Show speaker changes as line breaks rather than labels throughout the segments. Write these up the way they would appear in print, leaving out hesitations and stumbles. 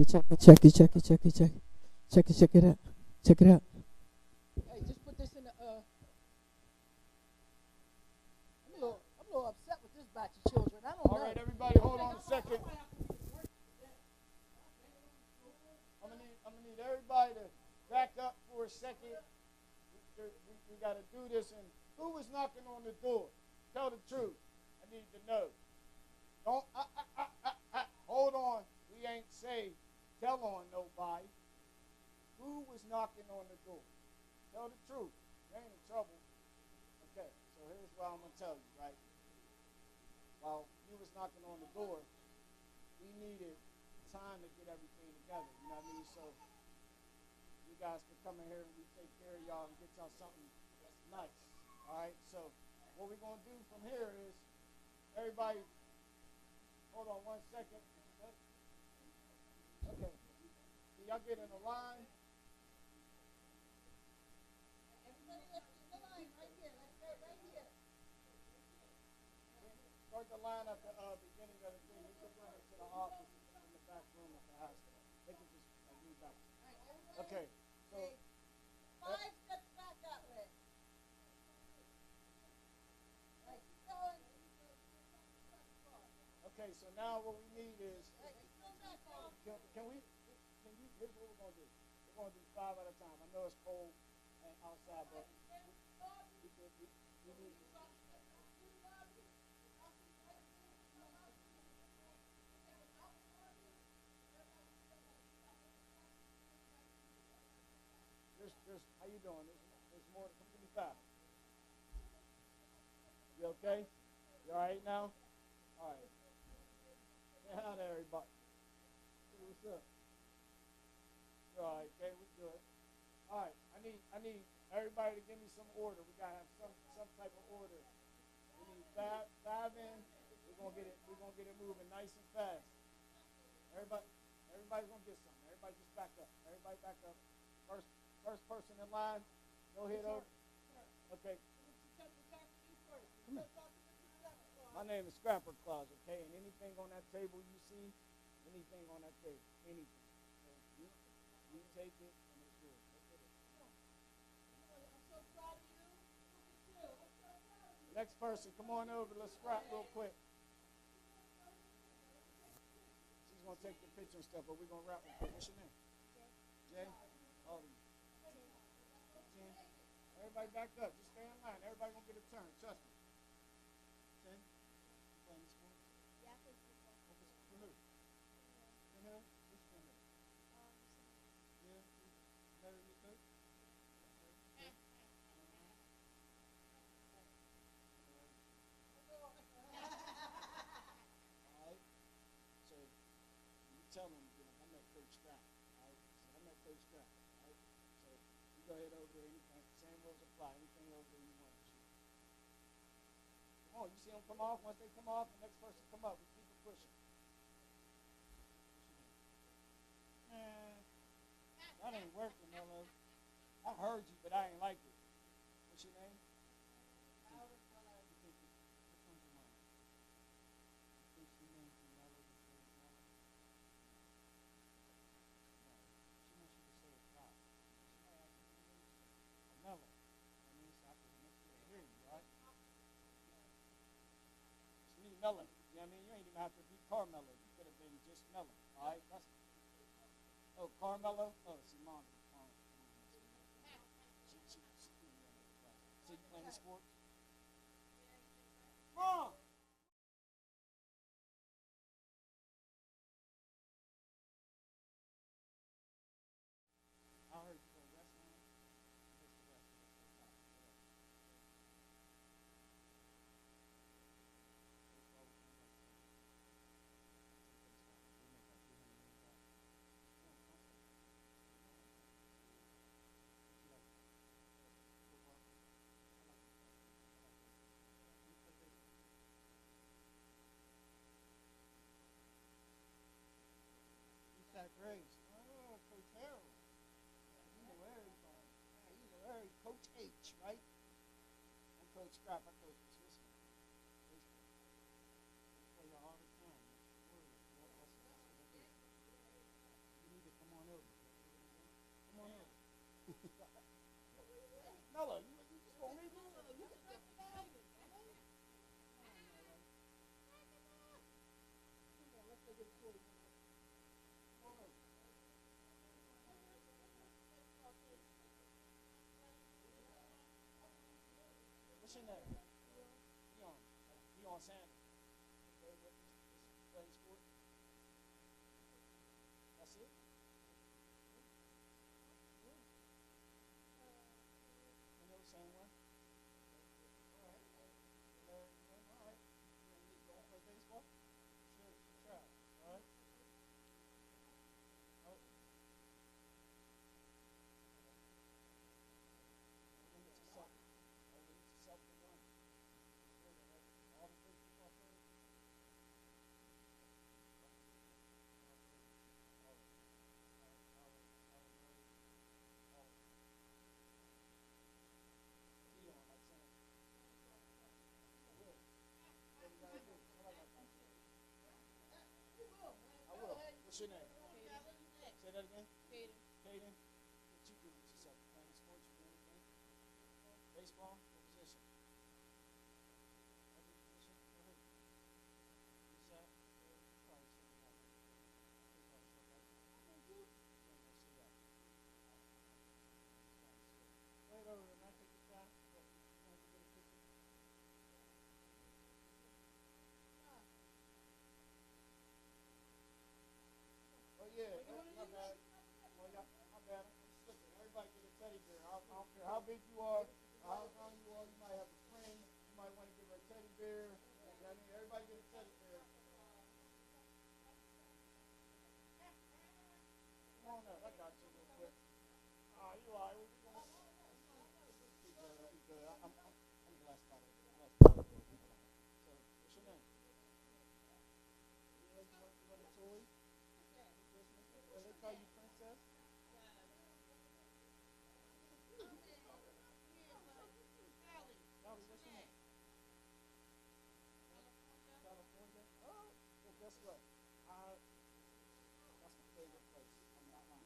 Check it out. Check it out. Hey, just put this in the. I'm a little upset with this batch of children. I don't know.
All right, everybody, hold on a second. I'm gonna need everybody to back up for a second. We got to do this. And who was knocking on the door? Tell the truth. I need to know. Don't. Hold on. We ain't say tell on nobody. Who was knocking on the door? Tell the truth. You ain't in trouble. Okay, so here's what I'm going to tell you, right? While you was knocking on the door, we needed time to get everything together, you know what I mean? So you guys can come in here and we take care of y'all and get y'all something that's nice, all right? So what we're going to do from here is everybody, hold on 1 second. Okay, so y'all get in a line. Start the line at the beginning of the thing. You can bring it to the office in the back room at the hospital. They can just move back. Okay, so
5 steps back that way. Right, keep going.
Okay, so now what we need is can you here's what we're gonna do. We're gonna do 5 at a time. I know it's cold and outside, but we need. How you doing? There's more to come. Give me 5. You okay? You all right now? All right. Say hi to everybody. Hey, what's up? You all right? Okay, we're good. All right. I need everybody to give me some order. We gotta have some type of order. We need 5 in. We're gonna get it moving nice and fast. Everybody's gonna get something. Everybody just back up. Everybody back up. First person in line, go ahead over. Okay. Come here. My name is Scrapper Claus, okay? And anything on that table you see, anything on that table, anything. So you take it and it's yours.
I'm so proud of you.
Next person, come on over. Let's scrap real quick. She's going to take the picture and stuff, but we're going to wrap real quick. What's your name? Jay? All of you. Everybody back up. Just stay in line. Everybody going to get a turn. Trust me. Jen? You playing this sport?
Yeah, I play football.
For who? For who? Who's for who? Yeah? Better than your coach? Alright. So you tell them, I met Coach Scrap. Alright? So I met Coach Scrap. Alright? So you go ahead over there, anything, same rules apply, anything over there you want to shoot. Come on, you see them come off? Once they come off, the next person come up. We keep it pushing. Man, that ain't working, Mello. I heard you, but I ain't like it. What's your name? Melon. You know what I mean? You ain't even have to be Carmelo. You could have been just Melon. All right? Carmelo? Oh, Simone. So you playing the sports? Come on! I heard you play wrestling. Grace. Oh, Coach Harold. You know everybody. You know every Coach H, right? I'm Coach Scrap. I coach the Swiss man. Baseball. I play all the time. That's what I do. Sean Sanders. Okay, what is playing sport? That's it? You know, same one? All right. All right. You want to play baseball? Sure, try. All right. Limit yourself. Limit yourself to one. All the good football players. I will. What's your name? Say that again. Caden. What you do with yourself? You playing sports? You do anything? Baseball? What position? Every position? Go ahead. You shot? Probably should be happy. Right over there, man. Take your time. What, you want to get a picture? Oh, yeah. My bad. Oh, yeah. My bad. I'm slipping. Everybody get a teddy bear. I don't care how big you are, how young you are. You might have a friend. You might want to give her a teddy bear. You know what I mean? Everybody get a teddy bear. Come on up. I got you real quick. You all right? Keep good. I'm blessed by it. So, what's your name? Yeah, you want a toy? Well, they call you princess? Callie, what's your name? California? Oh, well, guess what? That's my favorite place.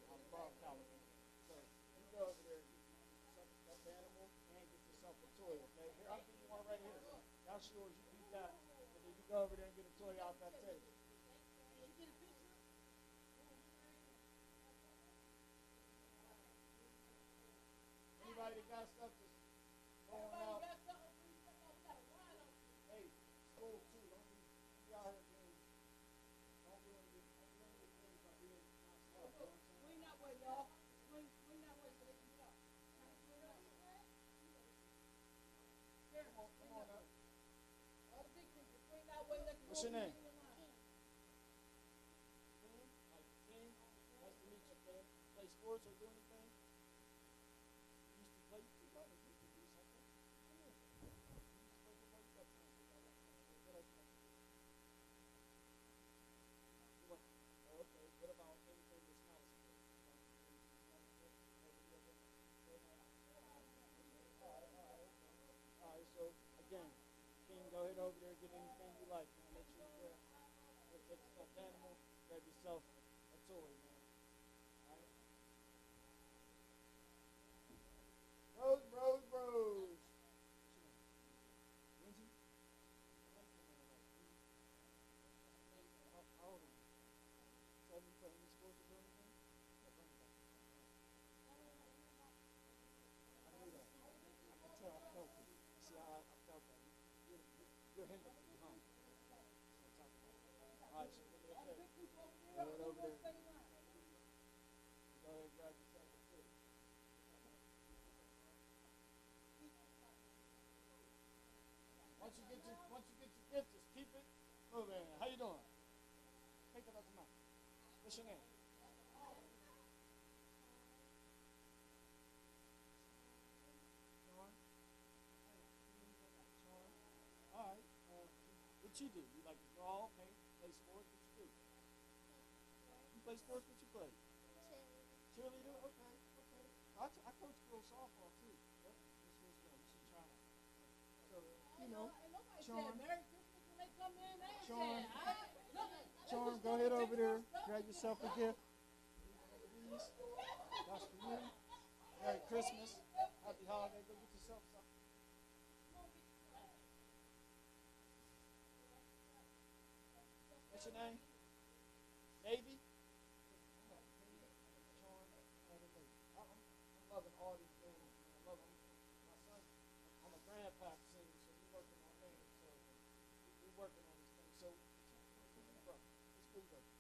I love California. So, you go over there and get yourself a stuffed animal and get yourself a toy, okay? Here, I'll give you one right here. That's yours. You beat that. And then you go over there and get a toy out that table. Anybody that got stuff that's going out. Hey, school too. Don't be out here being, don't ruin your things by being not stuff. You know what I'm saying?
Swing that way, y'all. Swing that way so they can get up.
Come on up.
All the big people, swing that way. Let
What's your name?
King.
Like King. Nice to meet you, King. Play sports or do anything? You used to play football or used to do something? Come here. You used to play football. You got time for that. What else you like to do? You want, okay. What about anything that's not a sport? Anything that's not a sport? Maybe you ever play that? All right, so again, King, go ahead over there, get anything you like, man. Make sure you get take a stuffed animal, grab yourself a toy, man. All right? Rose. Benji? I like your name, like Benji. How old are you? 7, you play any sports or do anything? Yeah, bring it back. I knew that. I could tell, I felt it. See, I felt that. You're him, huh? That's what I'm talking about. All right, so give me a play. Go ahead over there. Go ahead and grab yourself a food. Once you get your gift, just keep it moving. How you doing? Take it up your mouth. What's your name? Sean. All right. What you do? You like to draw, paint, play sports? What you do? You play sports? What you play? Cheerleader? Okay. I coach girls softball too. Yep. This was good. You should try it. So, you know, Sean. Sean, go ahead over there. Grab yourself a gift. Please. That's for you. Merry Christmas. Happy holiday. Go get yourself something. What's your name? Navy? I'm loving all these things. I love them. My son, I'm a grandpa soon, so we're working on names. So we we're working on these things. So, where you from? What school you go to?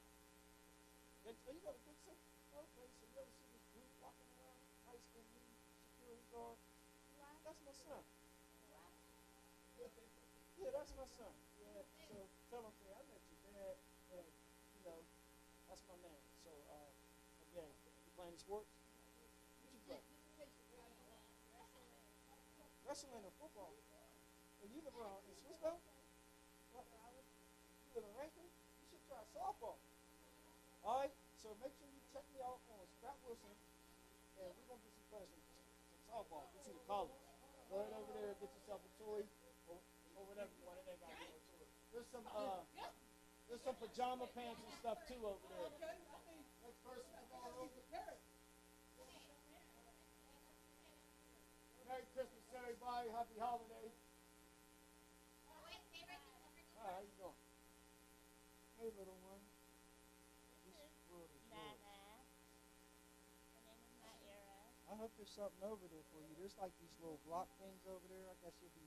Oh, you go to Dixon? Okay, so you ever see this dude walking around, nice skinned dude, security guard? That's my son. Yeah, that's my son. Yeah, so tell him, say, I met your dad, and, you know, that's my man. So, again, you playing sports? What you play? Wrestling and football. And you live around in Swissville? What? You live in Rankin? You should try softball. All right, so make sure you check me out on Scott Wilson, and we're going to get you playing some softball. Get you to college. Go ahead over there and get yourself a toy or whatever you want. It ain't got to be no toy. There's some pajama pants and stuff too over there. Next person, come on over. Merry Christmas, everybody. Happy holiday. Hi, how you doing? Hey, little one. I hope there's something over there for you. There's like these little block things over there. I guess you'll be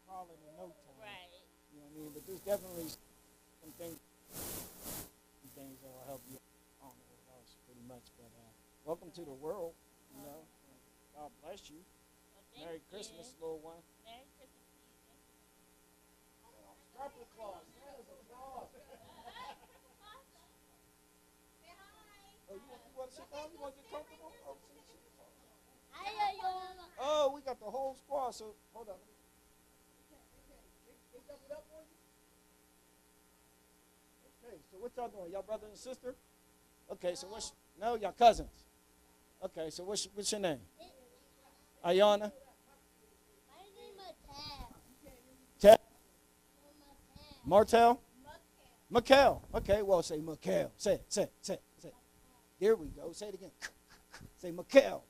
crawling in no time. Right. You know what I mean? But there's definitely some things that will help you. I don't know what else, pretty much. But welcome to the world. You know, God bless you. Well, Merry Christmas, little one. Merry Christmas. Scrapper claws. That is a claw. Oh, you want to sit down? You want to get comfortable? Oh, we got the whole squad, so hold on. Okay, so what y'all doing? Y'all brother and sister? Okay, so no, y'all cousins. Okay, so what's your name? Ayana?
My name is
Ted? Martel? Mikkel. Okay, well, say Mikkel. Say it. There we go. Say it again. Say Mikkel.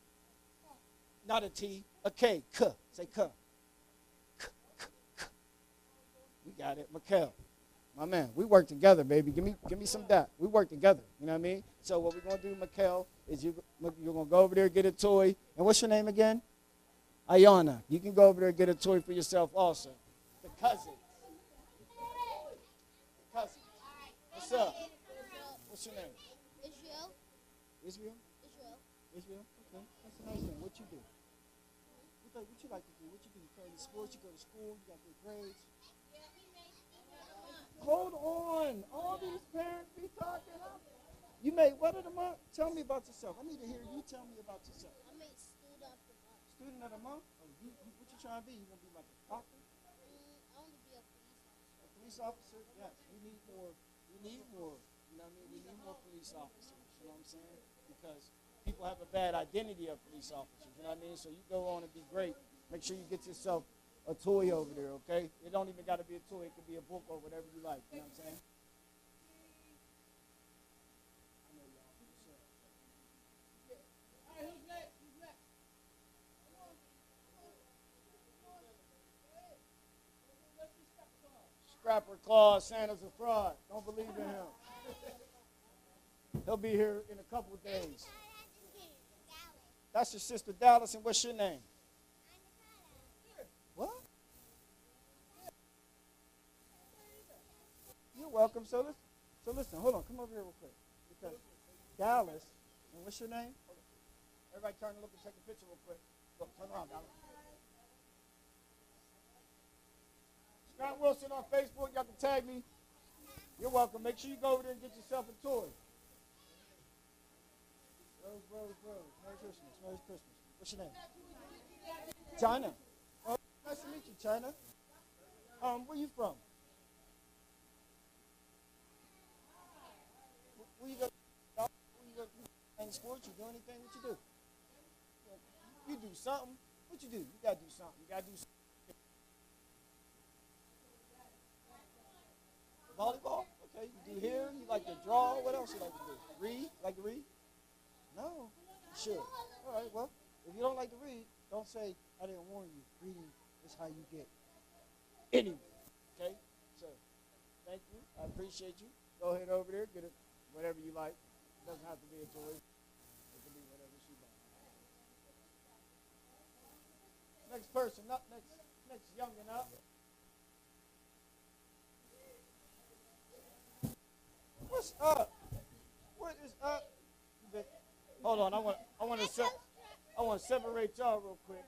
Not a T, a K. K. Say K. We got it. Mikkel. My man, we work together, baby. Give me some of that. We work together. You know what I mean? So what we're going to do, Mikkel, is you're going to go over there and get a toy. And what's your name again? Ayana. You can go over there and get a toy for yourself also. The cousins. What's up? What's your name? Israel? Israel? Okay. That's a nice name. What you do? What you like to do? What you do? You play any sports? You go to school? You got good grades? Hold on. All these parents be talking up. You made what of the month? Tell me about yourself. I need to hear you tell me about yourself.
I made student of the month.
Student of the month? Oh, what you trying to be? You want to be like a doctor?
I want to be a police officer.
A police officer? Yes. We need more. You know what I mean? We need more police officers. You know what I'm saying? Because people have a bad identity of police officers. You know what I mean? So you go on and be great. Make sure you get yourself a toy over there, okay? It don't even got to be a toy. It could be a book or whatever you like. You know what I'm saying? Scrapper Claus, Santa's a fraud. Don't believe in him. He'll be here in a couple of days. That's your sister Dallas, and what's your name? What? You're welcome. So listen, hold on. Come over here real quick. Because Dallas, and what's your name? Everybody turn and look and take a picture real quick. Look, turn around, Dallas. Scott Wilson on Facebook. Y'all can tag me. You're welcome. Make sure you go over there and get yourself a toy. Rose. Merry Christmas. What's your name? China. Oh, nice to meet you, China. Where you from? Where you go? Any sports? You do anything? What you do? You do something. What you do? You gotta do something. Volleyball? Okay. You do here. You like to draw. What else you like to do? Read? Like to read? No. You should. All right. Well, if you don't like to read, don't say I didn't warn you. Reading is how you get anywhere. Okay. So, thank you. I appreciate you. Go ahead over there. Get it. Whatever you like. It doesn't have to be a toy. It can be whatever she likes. Next person up. Next youngin' up. What's up? What is up? Hold on, I want to separate y'all real quick.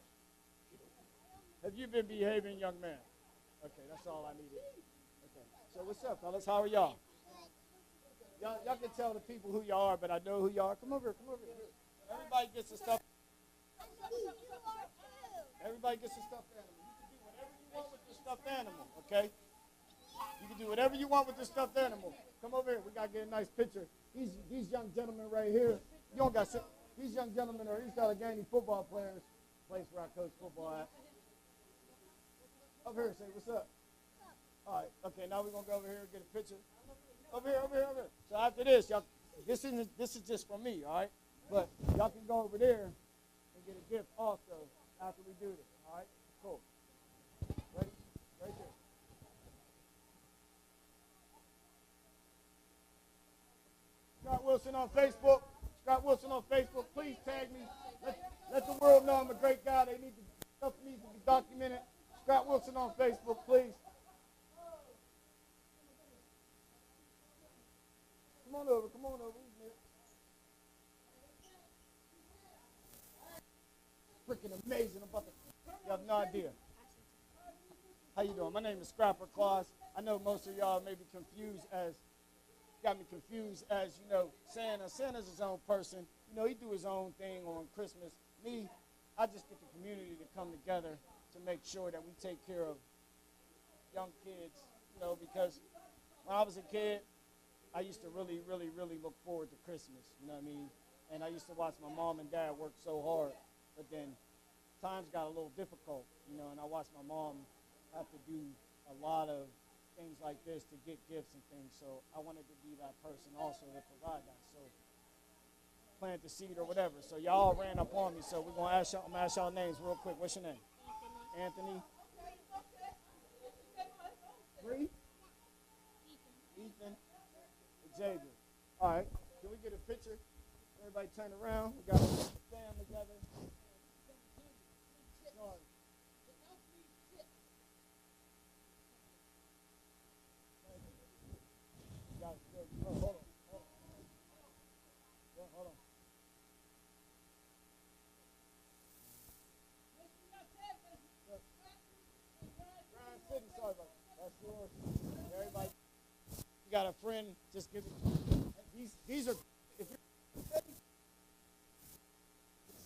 Have you been behaving, young man? Okay, that's all I needed. Okay, so what's up, fellas? How are y'all? Y'all can tell the people who y'all are, but I know who y'all are. Come over here, come over here. Everybody gets a stuffed. Everybody gets a stuffed animal. You can do whatever you want with the stuffed animal, okay? You can do whatever you want with the stuffed animal. Come over here. We got to get a nice picture. These young gentlemen right here, you don't got these young gentlemen are East Allegheny football players, place where I coach football at. Over here, say what's up. All right, okay, now we're going to go over here and get a picture. Over here, over here, over here. So after this, y'all, this is just for me, all right? But y'all can go over there and get a gift also after we do this, all right? Cool. Ready? Right there. Scott Wilson on Facebook. Scott Wilson on Facebook. Please tag me. Let the world know I'm a great guy. Stuff needs to be documented. Scott Wilson on Facebook, please. Come on over. Come on over. Freaking amazing. You have no idea. How you doing? My name is Scrapper Claus. I know most of y'all may be confused got me confused as, you know, Santa. Santa's his own person. You know, he do his own thing on Christmas. Me, I just get the community to come together to make sure that we take care of young kids, you know, because when I was a kid, I used to really, really, really look forward to Christmas, you know what I mean? And I used to watch my mom and dad work so hard, but then times got a little difficult, you know, and I watched my mom have to do a lot of things like this to get gifts and things, so I wanted to be that person also to provide that. So plant the seed or whatever. So y'all ran up on me, so I'm gonna ask y'all names real quick. What's your name? Anthony. Bree? Ethan. Xavier. All right. Can we get a picture? Everybody turn around. We got a fam together. Sorry. Hold on. Yeah, hold on. Grand City, sorry about that. That's yours. Everybody, you got a friend, just give it. These are, if you're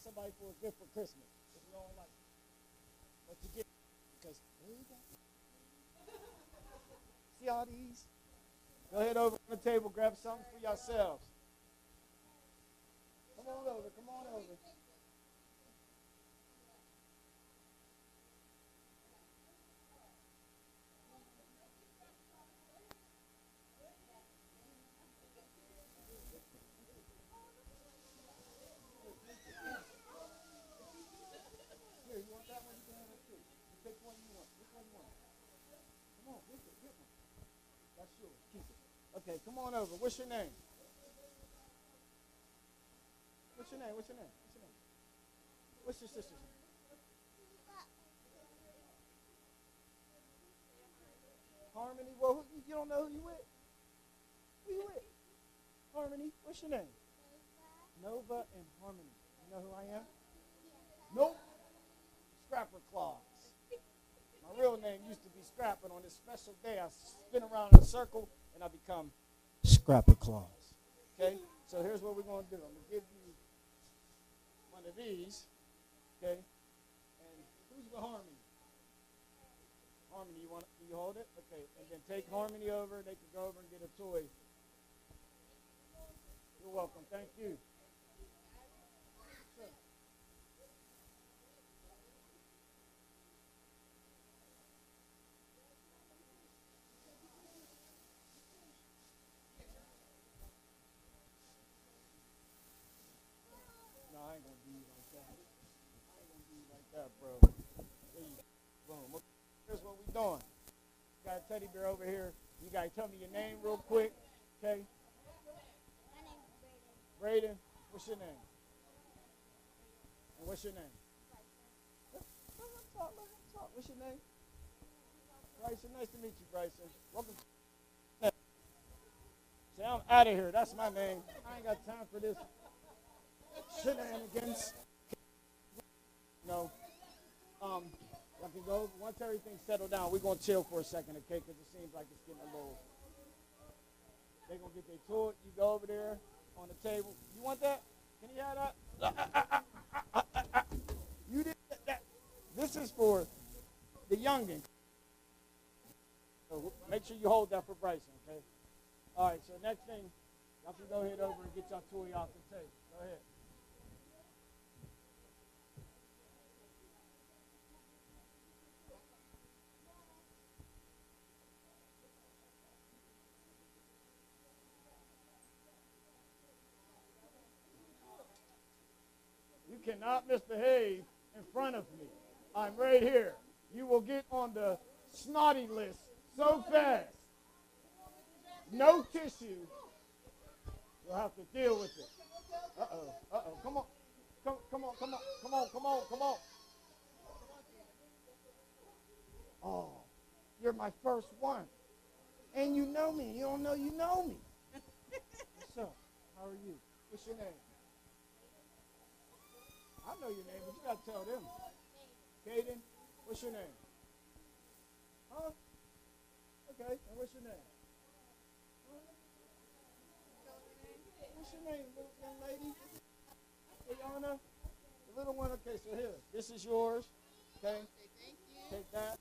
somebody for a gift for Christmas, if you don't like it. But you get, because there you go. See all these? Go ahead over to the table, grab something for yourselves. Come on over, come on over. Here, you want that one? You can have it too. You pick one you want. Which one you want? Come on, get one. That's yours. Keep it. Okay, come on over. What's your name? What's your name? What's your name? What's your name? What's your sister's name? Harmony. Well, you don't know who you with? Who you with? Harmony. What's your name? Nova and Harmony. You know who I am? Nope. Scrapper Claus. My real name used to be Scrapper. On this special day, I spin around in a circle and I become Scrapper Claus. Okay? So here's what we're going to do. I'm going to give you one of these. Okay? And who's with Harmony? Harmony, do you hold it? Okay. And then take Harmony over. They can go over and get a toy. You're welcome. Thank you. Sure. No, I ain't gonna do you like that. I ain't gonna do you like that, bro. There you go. Boom. Okay. Here's what we doing. Got a teddy bear over here. You gotta tell me your name real quick, okay?
My name's Brayden.
Brayden, what's your name? And what's your name? Let him talk. What's your name? Bryson, nice to meet you, Bryson. Welcome. Say, I'm out of here. That's my name. I ain't got time for this shenanigans. No. Y'all can go. Once everything's settled down, we're going to chill for a second, okay? Because it seems like it's getting a little. They're going to get their tour. You go over there on the table. You want that? Can you have that? You did that. This is for the youngin. So make sure you hold that for Bryson, okay? All right, so next thing, y'all can go ahead over and get y'all toy off the table. Go ahead. You cannot misbehave in front of me. I'm right here. You will get on the snotty list so fast. No tissue. You'll have to deal with it. Uh-oh. Uh-oh. Come on. Come on. Oh, you're my first one. And you know me. You don't know you know me. What's up? How are you? What's your name? I know your name, but you got to tell them. Caden, what's your name? Huh? Okay, and what's your name? What's your name, little young lady? Ayana? The little one? Okay, so here. This is yours. Okay? Take that.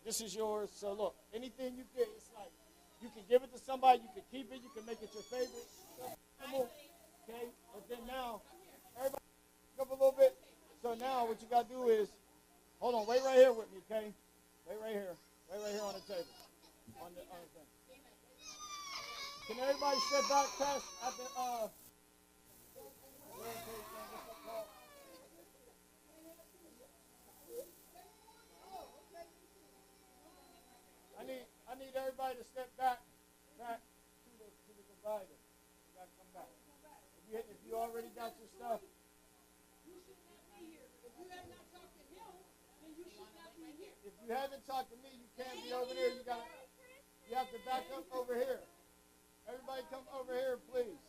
This is yours. So look, anything you get, it's like you can give it to somebody, you can keep it, you can make it your favorite. Okay? But then now, everybody up a little bit. So now what you got to do is, hold on, wait right here with me, okay? Wait right here. Wait right here on the table. On the thing. Can everybody step back past at the, I need everybody to step back to the divider. You got to come back. If you already got your stuff.
You should not be here. If you have not talked to him, then you should not be here.
If you haven't talked to me, you can't be over there. You have to back up over here. Everybody come over here, please.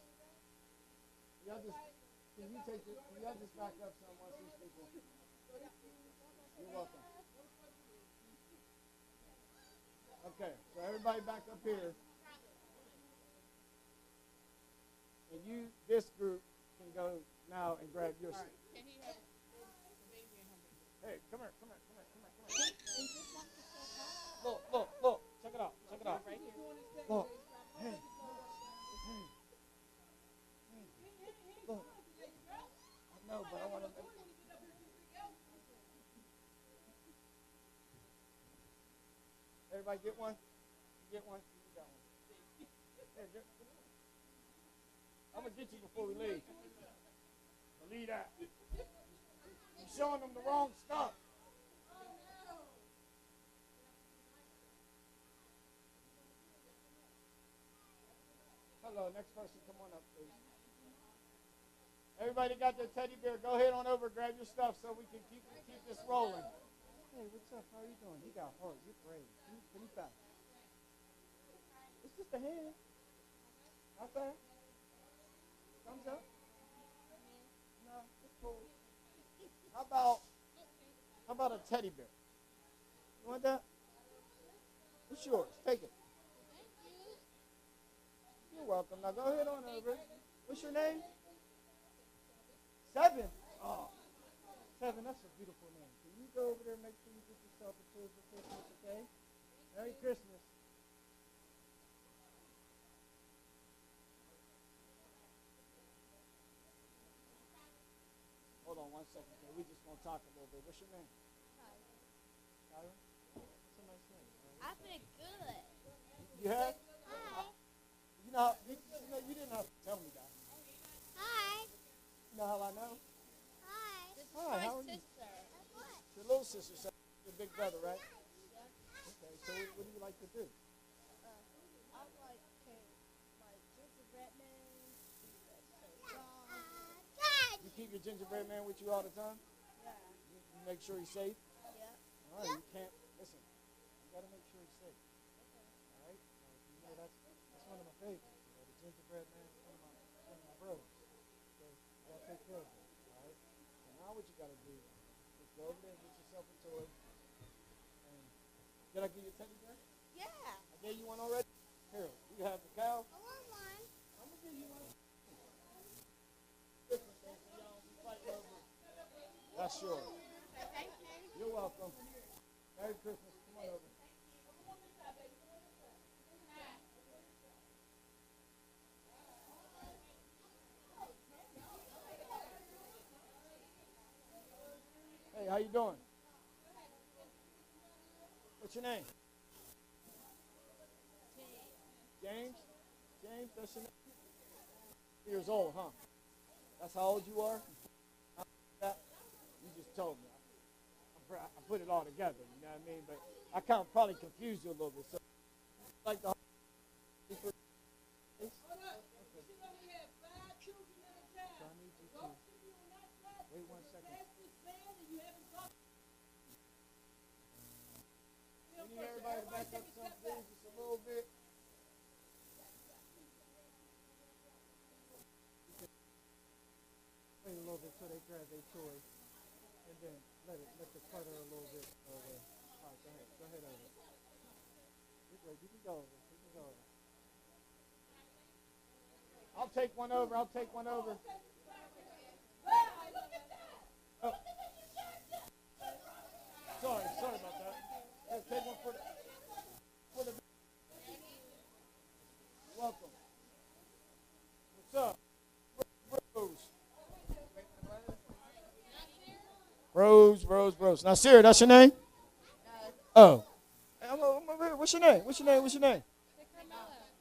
Can y'all just back up some once these people? You're welcome. Okay, so everybody back up here. And you, this group, can go now and grab your seat. Hey, come here. Look. Check it out. Right here. Look. Hey. Look. I know, but I want to. Everybody get one? You get one? You got one. Hey, I'm going to get you before we leave. Believe that. You're showing them the wrong stuff. Hello, next person, come on up, please. Everybody got their teddy bear. Go ahead on over, grab your stuff so we can keep this rolling. Hey, what's up? How are you doing? You got heart. You're brave. Pretty fast. It's just a hand. How fast? Thumbs up? No, it's cool. How about a teddy bear? You want that? It's yours. Take it. You're welcome. Now go ahead on over. What's your name? 7. Oh, 7. That's a beautiful name. Can you go over there and make sure you get yourself a toy for Christmas, okay? Merry Christmas. Hold on 1 second, okay? We just gonna talk a little bit. What's your name? Kyra? What's a nice name?
I feel good.
You have?
Hi.
You didn't have to tell me that.
Hi.
You know how I know?
Hi.
This is
Hi,
my
how are you?
sister.
What?
Your little sister said your big brother, right? Okay, so what do you like to do?
I like gingerbread man,
Dad.
You keep your gingerbread man with you all the time?
Yeah.
You make sure he's safe?
Yeah.
All right, you can't, listen, you got to make sure he's safe. All right? Now, if you know baby. You know, the gingerbread man is one of my bros. So you gotta take care of him. All right. So now what you gotta do is go over there and get yourself a toy. And did I give you a teddy bear?
Yeah.
I gave you one already. Here, you have the cow.
I want one.
I'm gonna give you one. Different thing, so y'all don't be fighting over it. That's yours.
Thank you.
You're welcome. Merry Christmas. Come on over. Hey, how you doing? What's your name? James? James, that's your name? Years old, huh? That's how old you are? You just told me. I put it all together, you know what I mean? But I kind of probably confused you a little bit. So, like the
Hold up. You should only have 5 children at a time.
So I need you to
Don't sit here on that side.
wait 1 second.
Pass this man and you haven't talked.
We need everybody to back up some things just a little bit. Wait a little bit till they grab their toy, and then let the clutter a little bit go away. All right, go ahead over. You can go over. I'll take one over. Oh. Sorry about that. Let's take one for the. Welcome. What's up? Rose. Now, Sarah, that's your name? Oh. I'm over here. What's your name?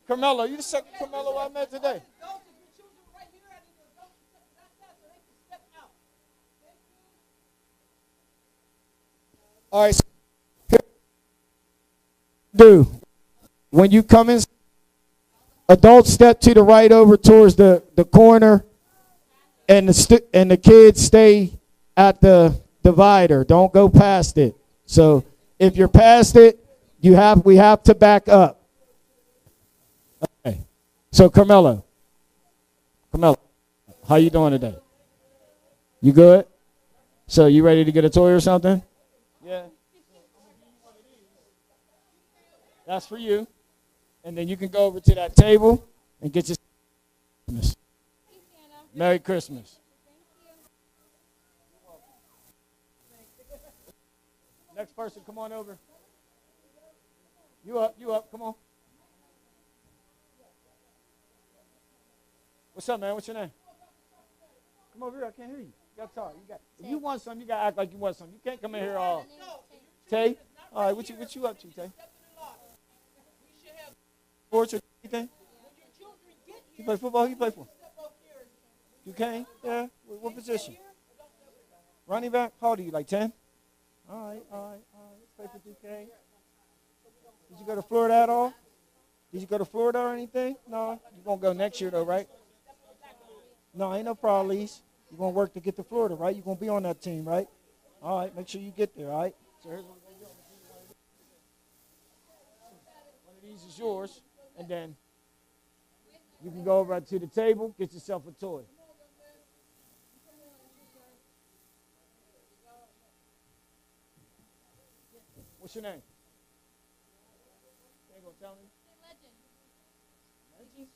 Carmelo. You the second Carmelo I met today. All right. Do when you come in, adults step to the right over towards the corner, and the kids stay at the divider. Don't go past it. So if you're past it, we have to back up. Okay. So Carmelo, how you doing today? You good? So you ready to get a toy or something? Yeah. That's for you. And then you can go over to that table and get your Christmas. Merry Christmas. Next person, come on over. You up, come on. What's up, man? What's your name? Come over here, I can't hear you. You got to talk. If you want something, you got to act like you want something. You can't come in here all. Tay? All right, what you up to, Tay? Sports or anything? You play football? Who you play for? Duquesne? Yeah. What position? Running back? How old are you, like 10? All right. Play for Duquesne. Did you go to Florida at all? Did you go to Florida or anything? No? You're going to go next year, though, right? No, ain't no problem, Lise. You're going to work to get to Florida, right? You're going to be on that team, right? All right, make sure you get there, all right? So here's what we're going to do. One of these is yours, and then you can go over to the table, get yourself a toy. What's your name? You ain't going to tell me?
Legend.
Legend?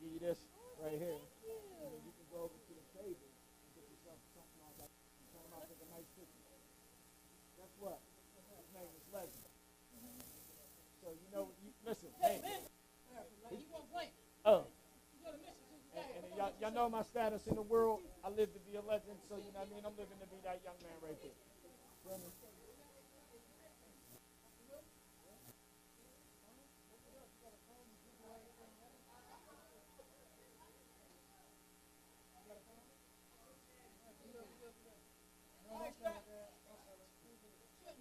Give you this right here. And then you can go over to the table and get yourself something like that. And turn them out like a nice picture. Guess what? His name is Legend. So you know, listen, hey. Oh. And y'all know my status in the world. I live to be a legend, so you know what I mean? I'm living to be that young man right there. Feel me?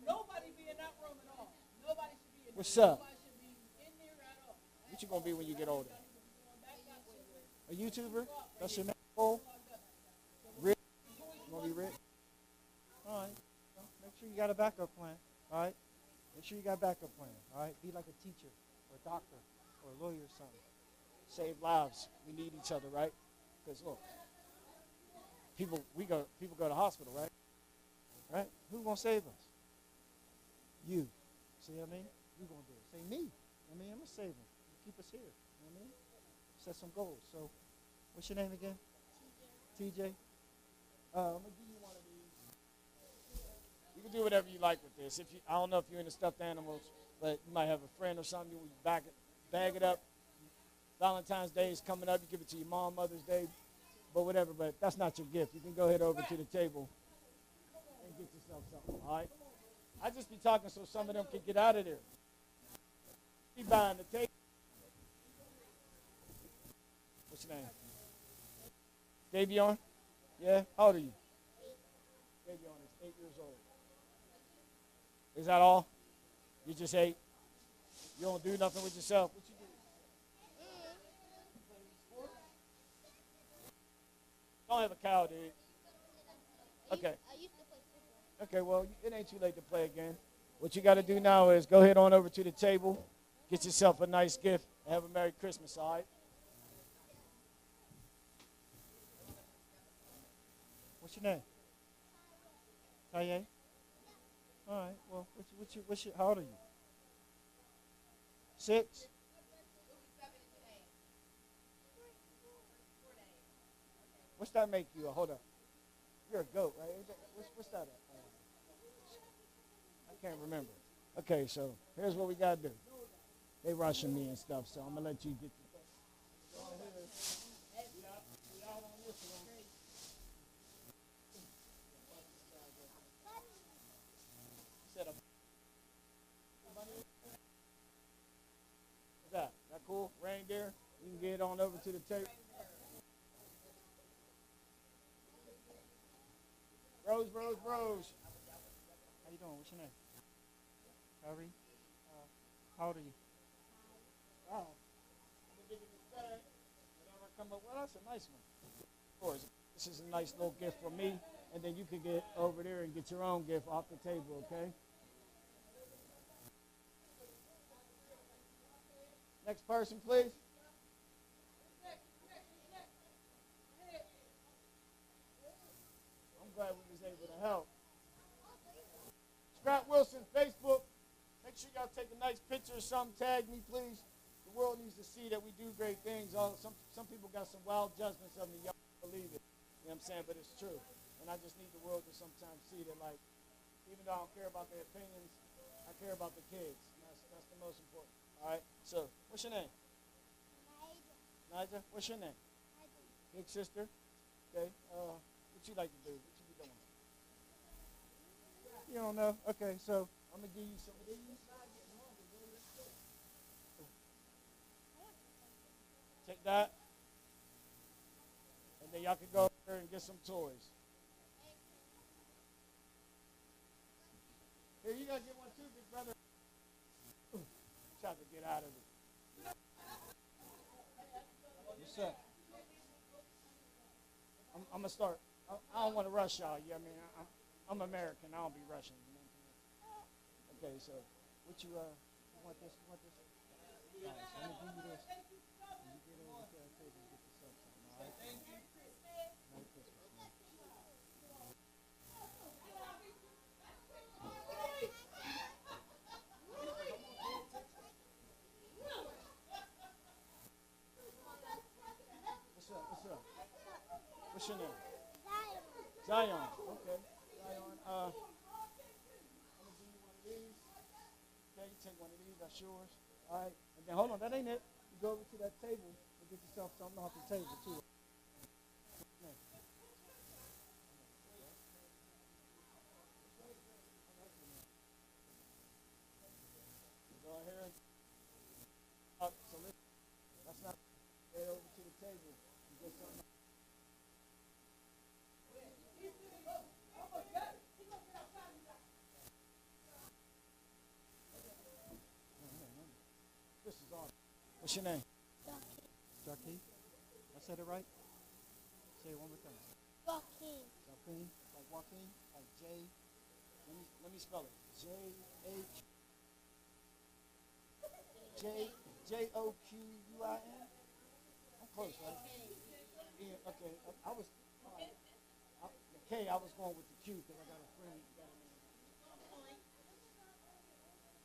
Nobody be in that room at all. Nobody should be in there.
What's up?
Nobody should be in there at all.
What What you gonna be when you get older? A YouTuber? That's your next goal? Rich? You gonna be rich? All right. Well, make sure you got a backup plan. All right. Make sure you got a backup plan. All right. Be like a teacher or a doctor or a lawyer or something. Save lives. We need each other, right? Because look, people go to hospital, right? Right? Who gonna save us? You. See what I mean? You gonna do it. Say me. I mean, I'm gonna save them. Keep us here. You know what I mean? Set some goals. So, what's your name again? TJ. I'm gonna give you one of these. You can do whatever you like with this. I don't know if you're into stuffed animals, but you might have a friend or something. You bag it up. Valentine's Day is coming up. You give it to your mom, Mother's Day, but whatever. But that's not your gift. You can go ahead over to the table and get yourself something. All right. I just be talking so some of them can get out of there. Be buying the table. What's your name? Davion? Yeah? How old are you? Davion is 8 years old. Is that all? You just 8? You don't do nothing with yourself? What you do? Don't have a cow, dude. Okay.
I used to play football.
Okay, well, it ain't too late to play again. What you got to do now is go ahead on over to the table, get yourself a nice gift, and have a Merry Christmas, all right? What's your name? Taye? All right, well, how old are you? 6? What's that make you? Hold up. You're a goat, right? What's that? I can't remember. Okay, so here's what we got to do. They rushing me and stuff, so I'm going to let you get your What's that? That cool? Reindeer? You can get on over to the table. Rose. How you doing? What's your name? Kyrie? How old are you? Wow. I'm going to give you this bag. Whatever come up, well, that's a nice one. Of course, this is a nice little gift from me, and then you can get over there and get your own gift off the table, okay? Next person, please. I'm glad we was able to help. Scott Wilson, Facebook. Make sure y'all take a nice picture or something. Tag me, please. The world needs to see that we do great things. Some people got some wild judgments of me. Y'all don't believe it. You know what I'm saying? But it's true. And I just need the world to sometimes see that, like, even though I don't care about their opinions, I care about the kids. And that's the most important. All right? So, what's your name? Nigel. What's your name? Big sister. Okay. What you like to do? What you be doing? You don't know? Okay, so I'm going to give you some of these. Take that. And then y'all can go there and get some toys. Here, you got to get one too, big brother. Try to get out of it. What's up? I'm going to start. I don't want to rush y'all. Yeah, I mean, I'm American. I don't be rushing. You know what I'm saying? Okay, so what you want this? You want this? All right, so I'm going to give you this. And you get over to that table and get yourself something, all right? Thank you. Merry Christmas, man. What's up? What's your name? Zion. Okay. Zion. I'm gonna give you one of these. Okay, you take one of these. That's yours. All right. And then hold on. That ain't it. You go over to that table and get yourself something off the table too. Go ahead. So listen. That's not. Head over to the table and get something. This is awesome. What's your name?
Joaquin.
Joaquin. I said it right? Say it one more time.
Joaquin.
Joaquin. Like Joaquin? Like J. Let me spell it. J-H. Joquin. I'm close, right? Yeah, okay. I was, the K, I was going with the Q because I got a friend.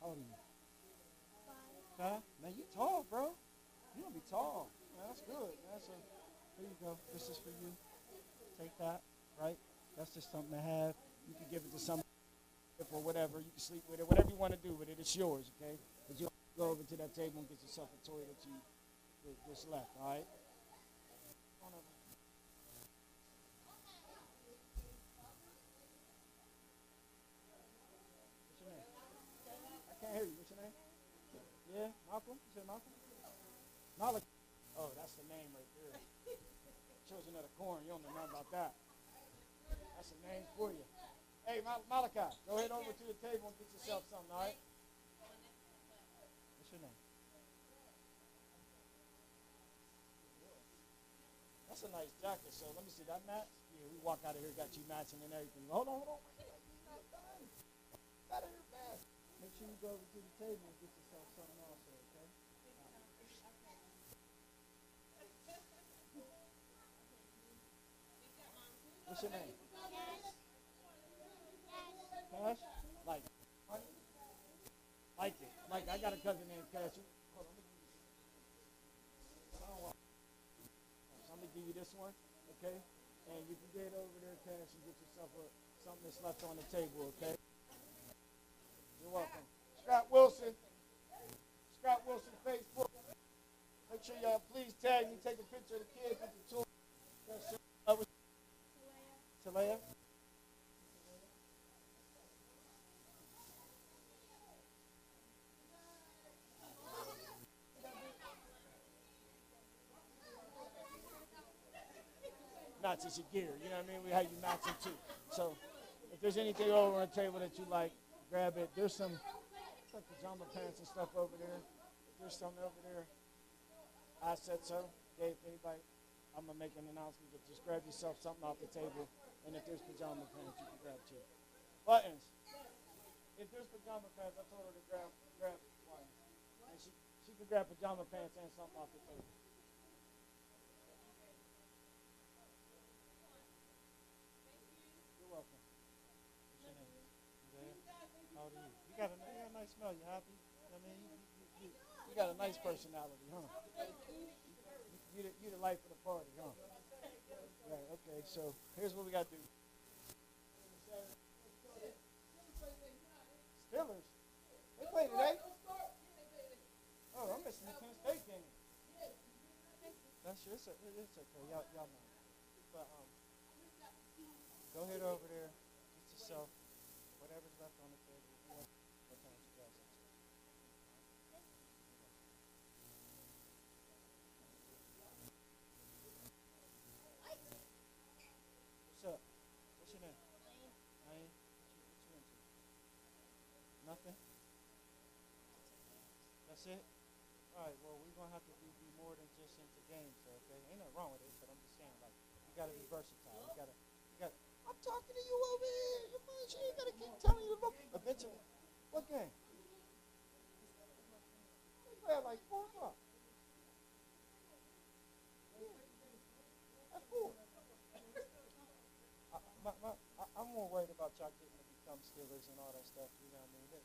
How old are you?
5.
Huh? Man, you tall, bro. You gonna be tall. Man, that's good. Man, so here you go. This is for you. Take that, right? That's just something to have. You can give it to somebody or whatever. You can sleep with it. Whatever you want to do with it, it's yours, okay? But you go over to that table and get yourself a toy that you just left, all right? Come on over. What's your name? I can't hear you. What's your name? Yeah, Malcolm? You said Malcolm? Malachi. Oh, that's the name right there. Children of the Corn. You don't know nothing about that. That's a name for you. Hey, Malachi, go ahead over to the table and get yourself something, all right? What's your name? That's a nice jacket, so let me see that match. Yeah, we walk out of here, got you matching and everything. Hold on. Wait, you're not done. Out of here fast. Make sure you go over to the table and get yourself something also, okay? What's your name? Cash? Like money? Like it. Like I got a cousin named Cash. Hold on, let me give you this. I don't want. So I'm gonna give you this one, okay? And you can get over there, Cash, and get yourself something that's left on the table, okay? You're welcome. Scott Wilson Facebook. Make sure y'all please tag me, take a picture of the kids with the tool. Talaya. Matches your gear, you know what I mean? We have you matching too. So if there's anything over on the table that you like, grab it. There's some like pajama pants and stuff over there. There's something over there. I said so. Okay, if anybody, I'm gonna make an announcement, but just grab yourself something off the table. And if there's pajama pants, you can grab two. Buttons. If there's pajama pants, I told her to grab one. And she can grab pajama pants and something off the table. You're welcome. What's your name? You there? How old are you? You got a nice smell. You happy? I mean, you got a nice personality, huh? You the life of the party, huh? Right, okay, so here's what we got to do. Steelers? They play today? Oh, I'm missing the Penn State game. That's sure, it's okay. Y'all know. But go ahead over there, get yourself whatever's left on the table. What time you guys up to? What's up? What's your name? Ryan. What you into? Nothing? That's it? Alright, well, we're going to have to be more than just into games, okay? Ain't nothing wrong with it, but I'm just saying, like, you got to be versatile. You got to, I'm talking to you over here. You mind, you ain't got to keep telling you to look. Eventually, what game? We play at like 4 o'clock. At 4. I'm more worried about y'all getting to become Steelers and all that stuff, you know what I mean? The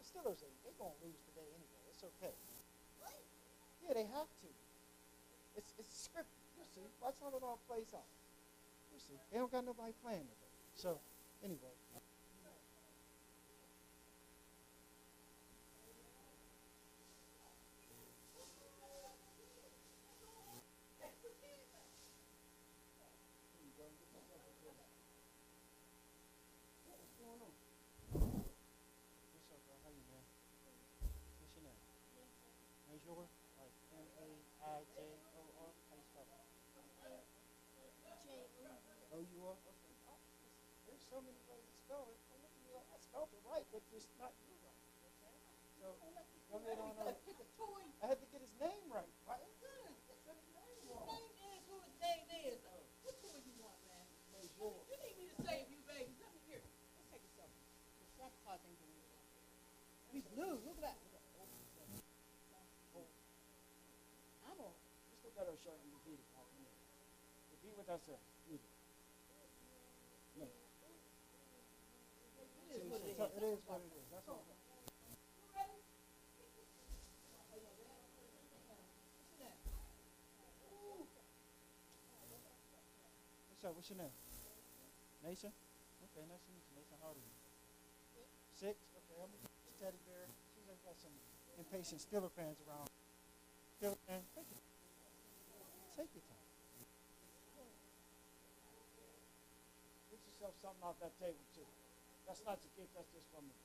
Steelers, they're going to lose today anyway. It's okay. Yeah, they have to. It's scripted. You see. Watch how it all plays out. You see. They don't got nobody playing today. So, anyway. What's going on? What's up, bro? How you, man? What's your name? Major? Like M-A-I-J-O-R? How you spell it? O-U-R? Okay. There's so many ways to spell it. I spelled it right, but just not you right. So, go ahead on over.
toy?
I had to get his name right. Right?
Good.
Said his name
His
wrong.
name is who his name is. What toy you want, man?
It's yours.
You need me to save you, baby. Let me hear. Let's take a selfie. The Santa Claus ain't doing it. He's blue. Look at that. I'm on.
Just look at her shirt and repeat it. Repeat what I said. Read it. No.
It is what it is.
It is what it is. That's all.
You ready?
What's your name? Nation? Okay, nice to meet you. Nation, how old are you? 6? Okay, I'm going to get this teddy bear. She's got some impatient Steeler fans around. Steeler fans, take it. Take your time. Get yourself something off that table, too. That's not your gift, that's just from me.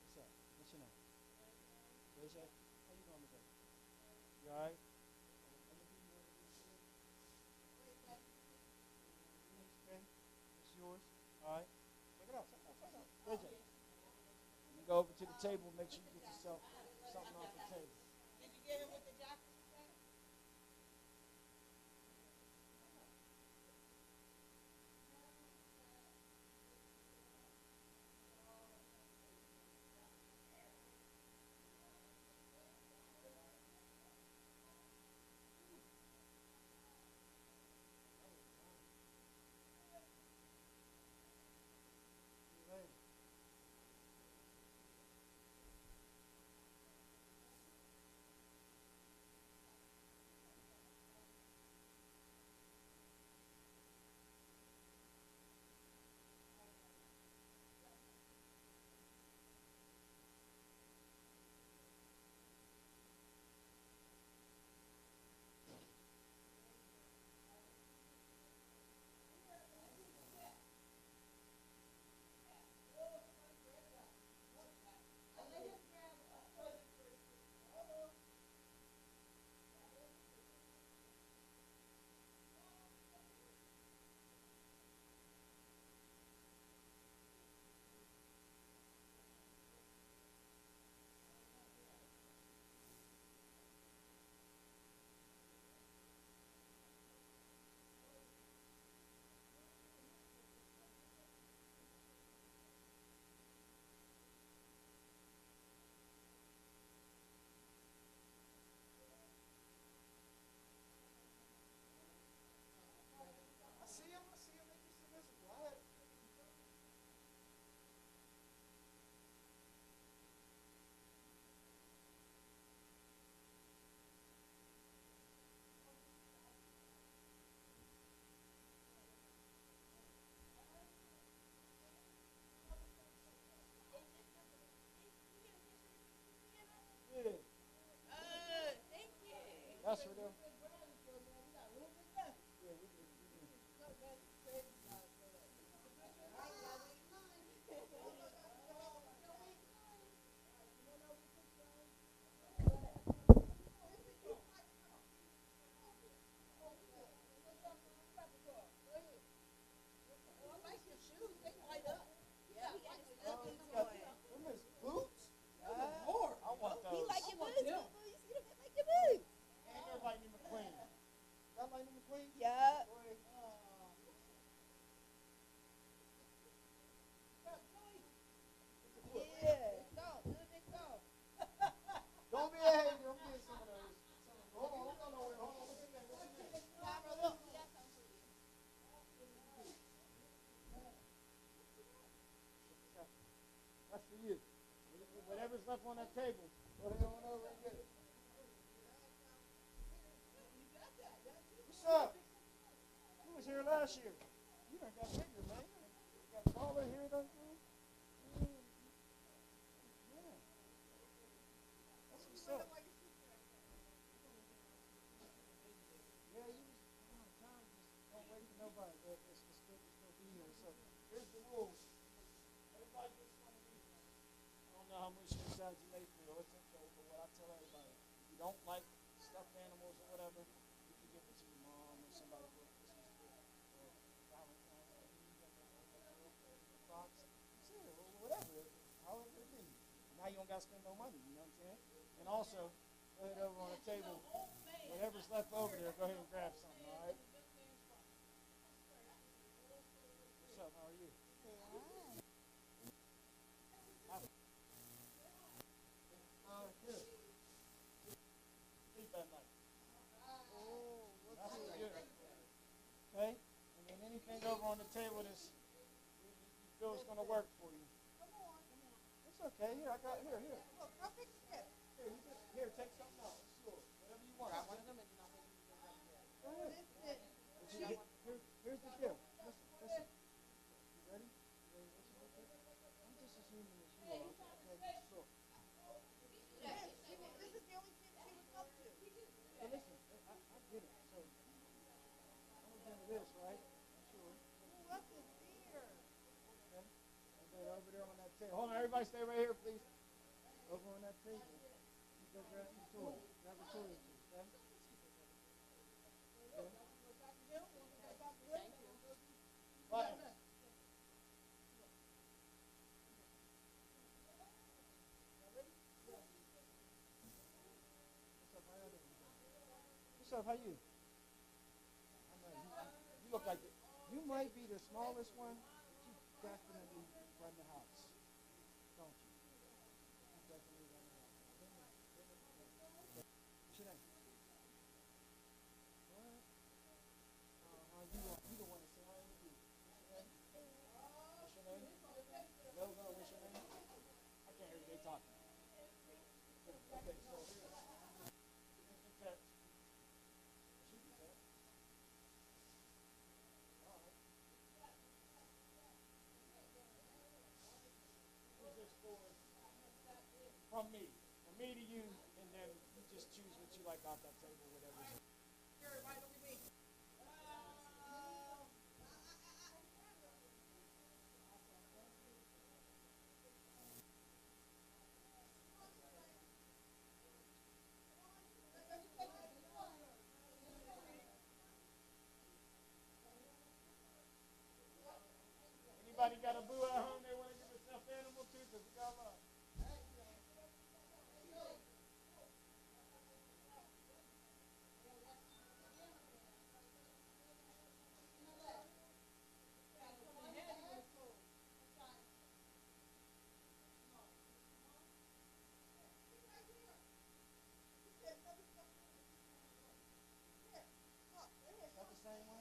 What's up? What's your name? Deja? How you doing today? You all right? Okay, it's yours. All right. Check it out. Check it out. Deja. You go over to the table, make sure you get yourself something off the table.
Did you get him with the jacket?
I see him. Make you submissive. Go ahead. Yeah.
Thank you.
That's for them. Them is boots? I want those. And they're Lightning McQueen. Is that Lightning McQueen?
Yeah.
Boy, don't be a hater. I'm getting some of those. Hold on. What's your name? That's for you. Whatever's left on that table, go ahead on over and get it. What's up? You was here last year. You done got bigger, man. You got taller here, don't you? Yeah. That's what's up. Yeah, you was time just don't wait for nobody. It's good to still be here. So here's the rules. Everybody gets one of these. I don't know how much inside you may feel. It's okay, but what I tell everybody, if you don't like stuffed animals or whatever, you can give it to your mom or somebody for a Christmas gift or Valentine's Day. You got that girlfriend, the box, sure, or whatever, however it be. Now you don't got to spend no money, you know what I'm saying? And also, Go ahead over on the table. Whatever's left over there, go ahead and grab something, all right? What's up? How are you? Good. Sleep at night. That's good. Okay? And then anything over on the table that's you feel is going to work for you. It's okay. Here, I got here. Here, take something out. It's yours. Whatever you want. Go ahead. Here's the deal. Listen. You ready? You ready to listen real quick? I'm just as human as you are. Okay? Look. Hey, listen. I get it. So, I'm going to do this, right? Sure. Okay. And then over there on that table. Hold on, everybody stay right here, please. Over on that table. You go grab some toys. Grab a toy or two, okay? Buttons. What's up? How you? I know you look like it. You might be the smallest one, but you definitely run the house, don't you? You definitely run the house. What's your name? What? You the one that said I ain't you. What's your name? No, what's your name? I can't hear you. They talking. Okay, so here's the text. From me to you, and then you just choose what you like off that table, whatever. Anybody got a boo at home they want to give a stuffed animal to? Because we got love. Is that the same one?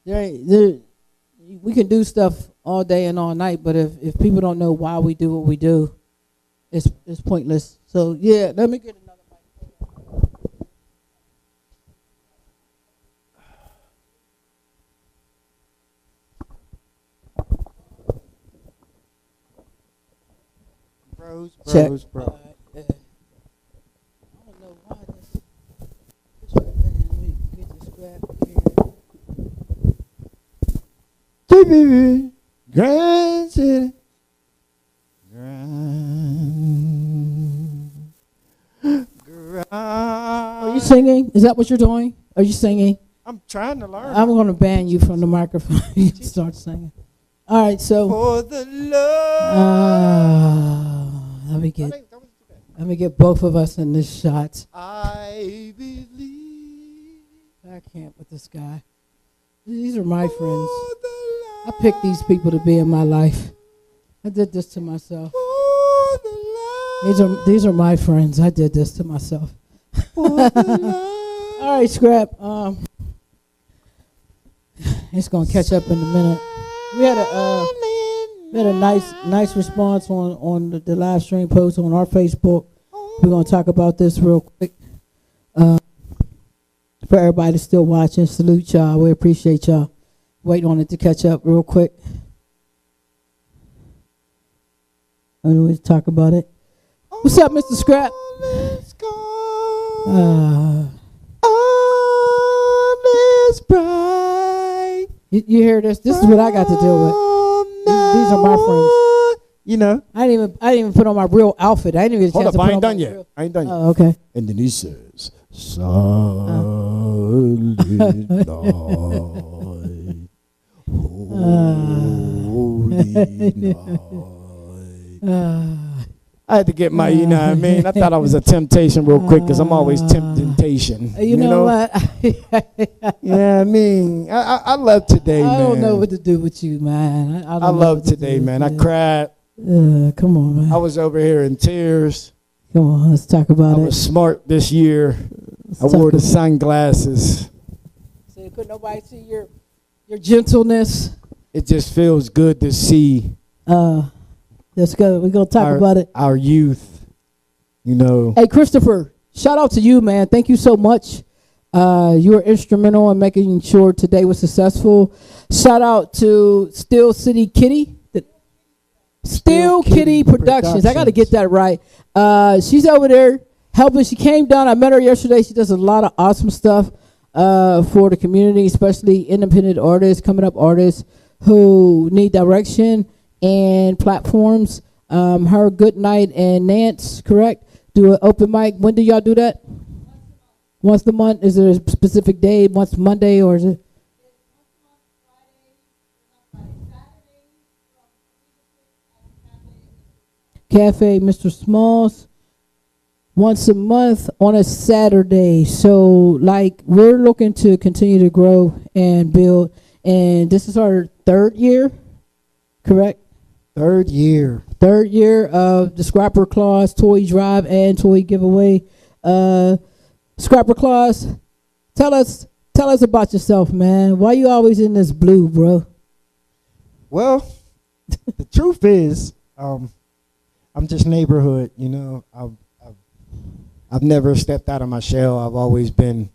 we can do stuff all day and all night, but if people don't know why we do what we do, it's pointless. So yeah, let me get another mic. Check.
Bros.
I don't know why this let me get this grab here.
Grand City.
Are you singing? Is that what you're doing? Are you singing?
I'm trying to learn.
I'm going to ban you from the microphone. You start singing. All right, so
For the love.
let me get both of us in this shot.
I believe.
I can't with this guy. These are my friends.
For the
I picked these people to be in my life. I did this to myself.
For the love.
These are my friends. I did this to myself.
For the love.
All right, Scrap. It's gonna catch up in a minute. We had a nice response on the live stream post on our Facebook. We're gonna talk about this real quick. For everybody that's still watching, salute y'all. We appreciate y'all. Wait on it to catch up real quick. And we'll talk about it. What's up, Mr. Scrap?
Let's go.
All
is bright.
You hear this? This is what I got to deal with. These are my friends.
You know.
I didn't even put on my real outfit. I didn't even get a chance to put on my real.
I ain't done yet.
Oh, okay.
And then he says, Silent night, holy night. I had to get my, you know what I mean? I thought I was a temptation real quick because I'm always temptation.
You know what?
Yeah, I mean, I love today, man.
I don't know what to do with you, man.
I love today, man. I cried.
Come on, man.
I was over here in tears.
Come on, let's talk about it.
I was smart this year. I wore the sunglasses.
So could nobody see your gentleness?
It just feels good to see.
Let's go. We're going to talk about it.
Our youth, you know.
Hey, Christopher, shout out to you, man. Thank you so much. You were instrumental in making sure today was successful. Shout out to Steel City Kitty. Steel Kitty Productions. I got to get that right. She's over there helping. She came down. I met her yesterday. She does a lot of awesome stuff for the community, especially independent artists, coming up artists who need direction and platforms. Her, Good Night, and Nance, correct? Do an open mic. When do y'all do that? Once a month. Is there a specific day? Once Monday, or is it? Cafe Mr. Smalls. Once a month on a Saturday. So, like, we're looking to continue to grow and build. And this is our third year, correct?
Third year
of the Scrapper Claus toy drive and toy giveaway. Scrapper Claus, tell us about yourself, man. Why you always in this blue, bro?
Well, the truth is, I'm just neighborhood. You know, I've never stepped out of my shell. I've always been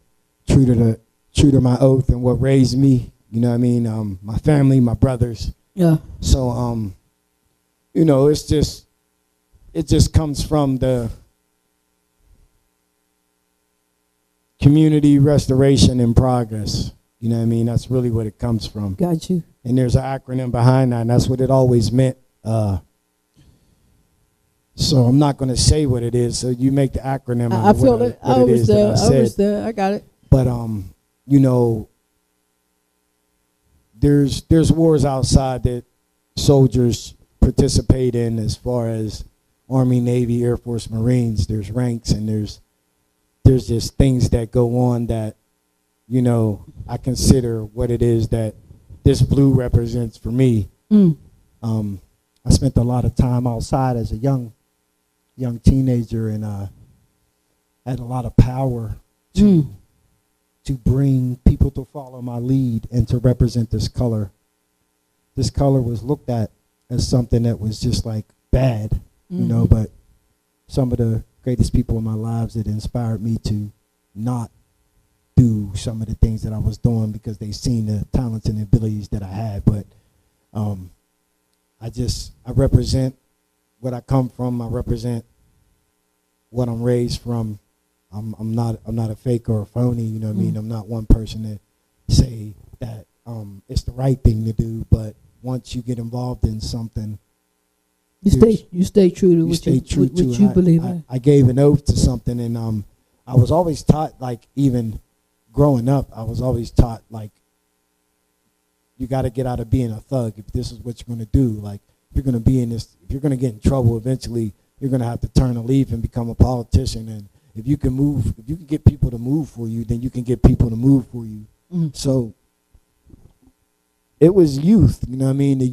true to my oath and what raised me. You know what I mean? My family, my brothers.
Yeah.
So you know, it just comes from the community restoration in progress. You know what I mean? That's really what it comes from.
Got you.
And there's an acronym behind that, and that's what it always meant. So I'm not going to say what it is. So you make the acronym.
I feel it. I understand. I got it.
But you know, there's wars outside that soldiers participate in, as far as Army, Navy, Air Force, Marines. There's ranks, and there's just things that go on that, you know, I consider what it is that this blue represents for me. I spent a lot of time outside as a young teenager, and had a lot of power to
to bring people to follow my lead and to represent this color. This color was looked at as something that was just like bad, you know, but some of the greatest people in my lives that inspired me to not do some of the things that I was doing because they seen the talents and abilities that I had. But I represent what I come from. I represent what I'm raised from. I'm not a fake or a phony, you know what I mean? I'm not one person to say that it's the right thing to do, but once you get involved in something,
you stay true to what you believe in.
I gave an oath to something, and I was always taught, like, even growing up, I was always taught, like, you got to get out of being a thug if this is what you're going to do. Like, if you're going to be in this, if you're going to get in trouble eventually, you're going to have to turn a leaf and become a politician. And if you can get people to move for you, then you can get people to move for you. So it was youth, you know what I mean? The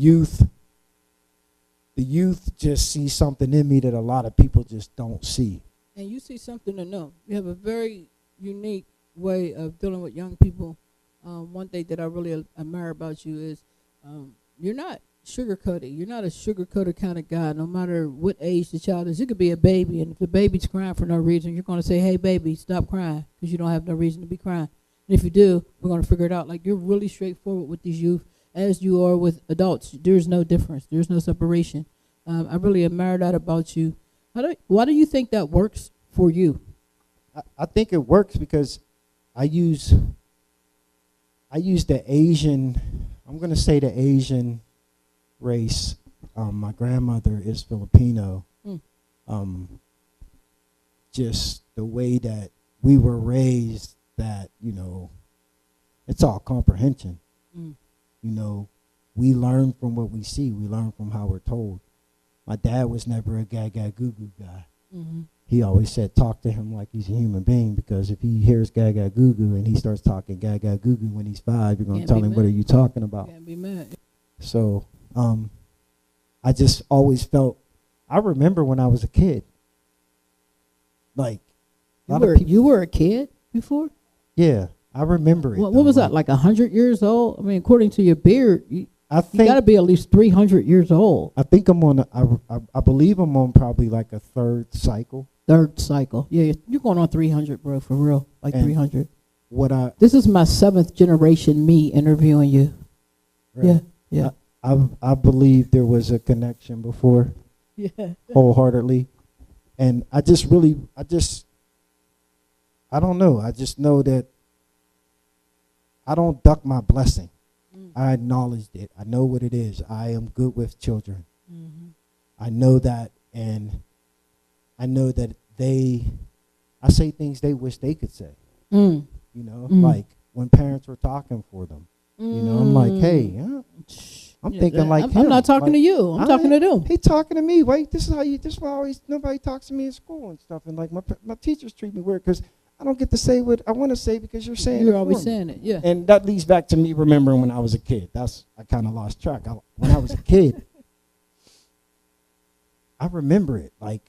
youth just see something in me that a lot of people just don't see.
And you see something to know. You have a very unique way of dealing with young people. One thing that I really admire about you is you're not sugarcoated. You're not a sugarcoated kind of guy. No matter what age the child is, you could be a baby, and if the baby's crying for no reason, you're going to say, "Hey, baby, stop crying," because you don't have no reason to be crying. And if you do, we're going to figure it out. Like, you're really straightforward with these youth, as you are with adults. There's no difference. There's no separation. I really admire that about you. Why do you think that works for you?
I think it works because I use the Asian, I'm going to say the Asian race. My grandmother is Filipino. Just the way that we were raised, that, you know, it's all comprehension. You know, we learn from what we see. We learn from how we're told. My dad was never a gaga goo goo guy. He always said, talk to him like he's a human being, because if he hears gaga goo goo and he starts talking gaga goo goo when he's 5, you're going to tell him, what are you talking about?
Can't be mad.
So I just always felt, I remember when I was a kid, like,
you were a kid before?
Yeah, I remember it.
What was that, like 100 years old? I mean, according to your beard, you got to be at least 300 years old.
I think I'm on, I believe I'm on probably like a third cycle.
Third cycle. Yeah, you're going on 300, bro, for real. Like, and 300. This is my 7th generation me interviewing you. Right. Yeah.
I believe there was a connection before.
Yeah.
Wholeheartedly. And I don't know. I just know that I don't duck my blessing. I acknowledged it. I know what it is. I am good with children. I know that, and I know that I say things they wish they could say. You know, like when parents were talking for them. You know, I'm like, hey, I'm thinking like him.
I'm not talking to you. I'm talking to them.
He talking to me. Wait, this is why nobody talks to me in school and stuff. And like my teachers treat me weird because I don't get to say what I want to say because you're saying
You're always saying it, yeah.
And that leads back to me remembering when I was a kid. I kind of lost track. When I was a kid, I remember it. Like,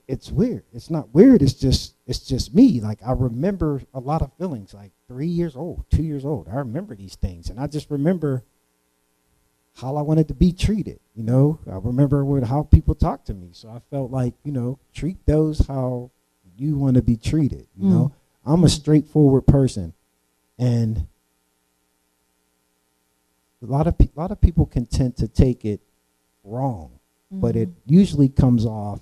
it's weird. It's not weird. It's just me. Like, I remember a lot of feelings. Like 3 years old, 2 years old. I remember these things, and I just remember how I wanted to be treated. You know, I remember how people talked to me. So I felt like, you know, treat those how you want to be treated. You know, I'm a straightforward person, and a lot of people can tend to take it wrong, but it usually comes off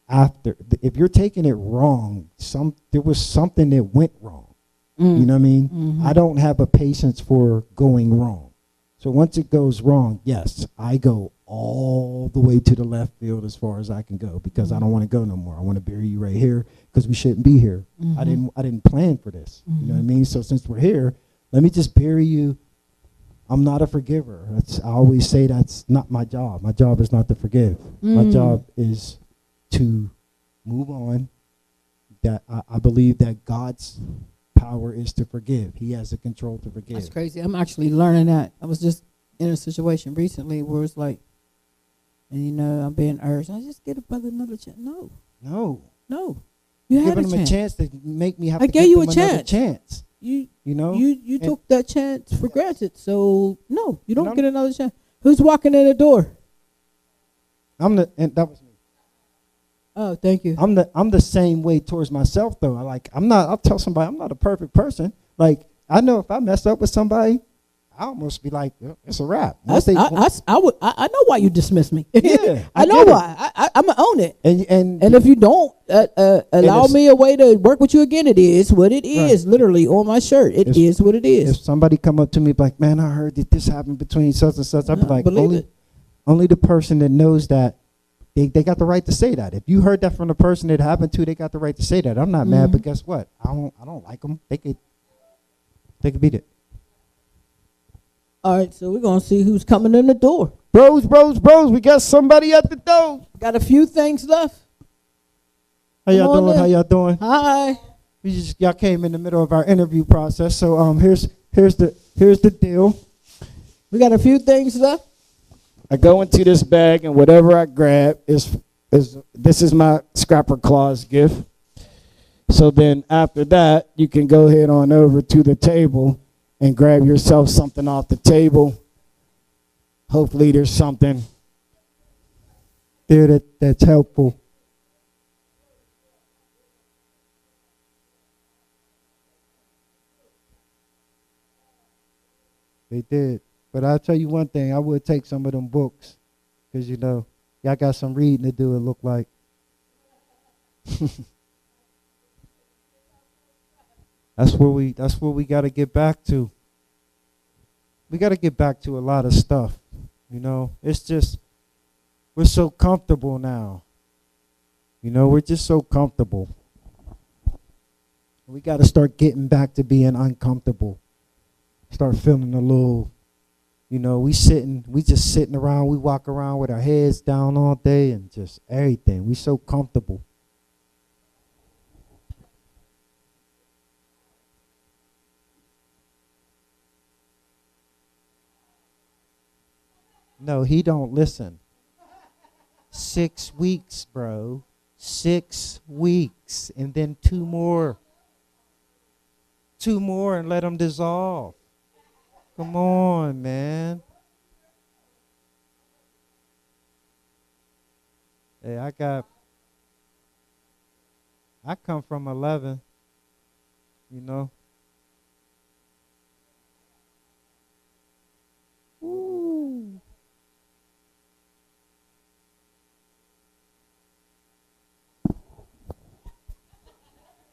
after. If you're taking it wrong, there was something that went wrong. You know what I mean? I don't have a patience for going wrong. So once it goes wrong, yes, I go all the way to the left field as far as I can go, because I don't want to go no more. I want to bury you right here because we shouldn't be here. I didn't plan for this. You know what I mean? So since we're here, let me just bury you. I'm not a forgiver. I always say that's not my job. My job is not to forgive. My job is to move on. That I believe that God's power is to forgive. He has the control to forgive.
That's crazy. I'm actually learning that. I was just in a situation recently where it's like, and you know, I'm being urged, I just get a brother another chance. No. You You had
giving
a
them a
chance.
chance to make me have
I
to
gave
give
you a
them another
chance.
chance.
You
You know,
you
And-
took that chance for granted. So no, you don't
I'm-
get another chance. Who's walking in the door?
and that was me.
Oh, thank you.
I'm the same way towards myself though. I'll tell somebody I'm not a perfect person. Like I know if I mess up with somebody, I almost be like, it's a wrap.
I
Once they-
know why you dismiss me.
Yeah,
I
I
know
get it.
why. I'm gonna own it.
and
And if you don't allow
it's-
me a way to work with you again, it is what it is.
Right.
Literally on my shirt, it
If-
is what it
if
is.
somebody come up to me like, man, I heard that this happened between such and such, I'd be
No,
like,
believe it.
only the person that knows that they got the right to say that. If you heard that from the person that happened to, they got the right to say that. I'm not mad, but guess what? I don't like them. They could beat it.
All right, so we're gonna see who's coming in the door.
Bros, we got somebody at the door.
Got a few things left.
How y'all
Come on
doing?
in.
How y'all doing?
Hi.
Y'all came in the middle of our interview process. So here's the deal.
We got a few things left.
I go into this bag and whatever I grab is this is my Scrapper Claus gift. So then after that, you can go ahead on over to the table and grab yourself something off the table. Hopefully there's something
There that's helpful. They did. But I'll tell you one thing, I would take some of them books. Because, y'all got some reading to do, it look like. That's where we got to get back to. We got to get back to a lot of stuff. It's just, we're so comfortable now. We're just so comfortable. We got to start getting back to being uncomfortable. Start feeling a little, we just sitting around, we walk around with our heads down all day and just everything. We so comfortable. No, he don't listen. 6 weeks, bro. 6 weeks. And then 2 more. 2 more and let them dissolve. Come on, man. Hey, I come from 11, Ooh.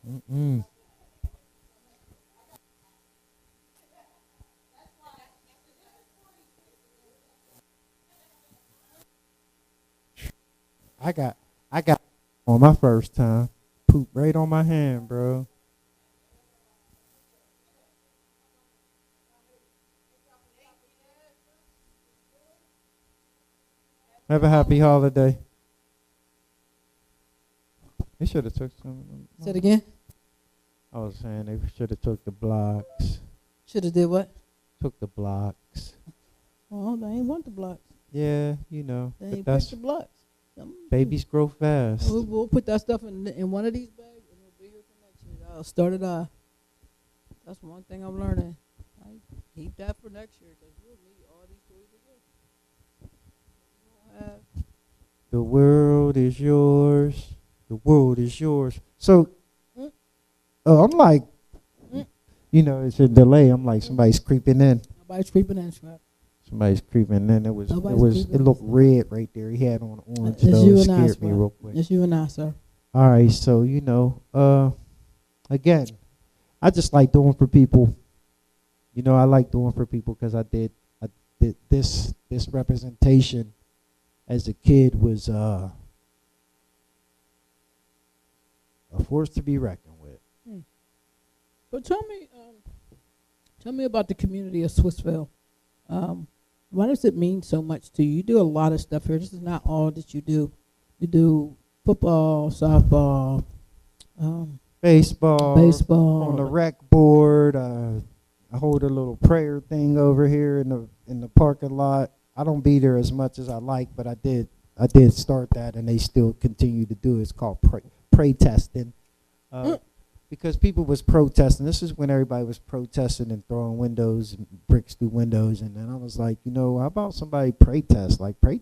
Mm-mm. I got on my first time. Poop right on my hand, bro. Have a happy holiday. They should have took some.
Say it again.
I was saying they should have took the blocks.
Should have did what?
Took the blocks.
Well, they ain't want the blocks.
Yeah,
They
but
ain't
that's
put the blocks.
babies grow fast.
We'll put that stuff in one of these bags and we'll be here for next year. I'll start it off. That's one thing I'm learning. I keep that for next year because we'll need all these toys again.
The world is yours. The world is yours. So, I'm like, it's a delay. I'm like, somebody's creeping in.
Nobody's creeping in, Scrap.
Somebody's creeping in. It
Nobody's creeping
looked red right there. He had on orange
It's
though.
you
It
and I,
scared me
Scrap.
real quick.
It's you and I, sir.
All right, so again, I just like doing for people. I like doing for people because I did this representation as a kid was a force to be reckoned with.
But tell me about the community of Swissville. Why does it mean so much to you? You do a lot of stuff here. This is not all that you do. You do football, softball,
Baseball.
baseball.
On the rec board. I hold a little prayer thing over here in the parking lot. I don't be there as much as I like, but I did start that, and they still continue to do it. It's called pray testing. because people was protesting. This is when everybody was protesting and throwing windows and bricks through windows. And then I was like, how about somebody pray test? Like pray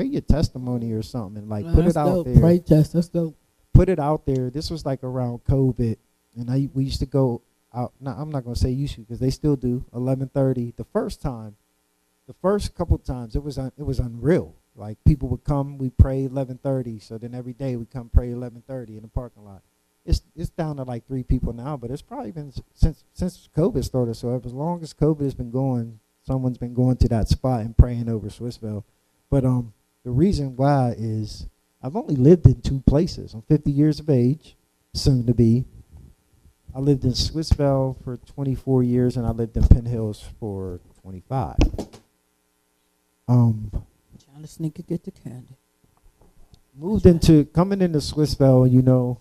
your testimony or something, and like put
That's
it out
dope.
there.
Pray test. That's dope.
Put it out there. This was like around COVID, and we used to go out. Now I'm not gonna say used to because they still do 11:30. The first couple times it was unreal. Like people would come, we pray 11:30. So then every day we come pray 11:30 in the parking lot. It's down to like 3 people now, but it's probably been since COVID started. So as long as COVID has been going, someone's been going to that spot and praying over Swissvale. But the reason why is I've only lived in 2 places. I'm 50 years of age, soon to be. I lived in Swissvale for 24 years, and I lived in Penn Hills for 25.
Trying to sneak and get the candy.
Coming into Swissvale,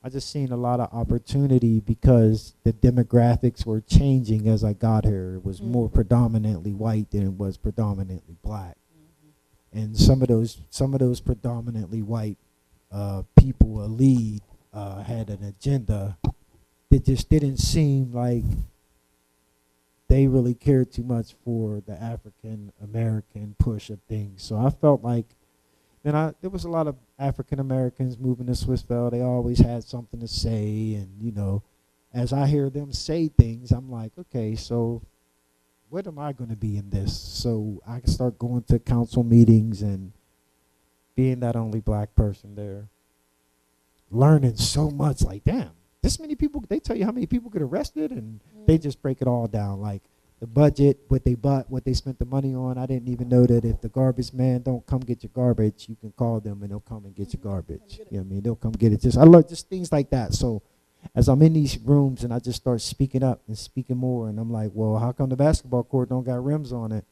I just seen a lot of opportunity because the demographics were changing as I got here. It was more predominantly white than it was predominantly black. And some of those predominantly white people, a lead, had an agenda that just didn't seem like they really cared too much for the African American push of things. So I felt like there was a lot of African Americans moving to Swissvale. They always had something to say, and as I hear them say things, I'm like, okay, so what am I going to be in this? So I can start going to council meetings and being that only black person there, learning so much. Like, damn, this many people. They tell you how many people get arrested, and they just break it all down. Like the budget, what they spent the money on. I didn't even know that if the garbage man don't come get your garbage, you can call them and they'll come and get your garbage. You know what I mean? They'll come get it. I love just things like that. So as I'm in these rooms and I just start speaking up and speaking more, and I'm like, well, how come the basketball court don't got rims on it?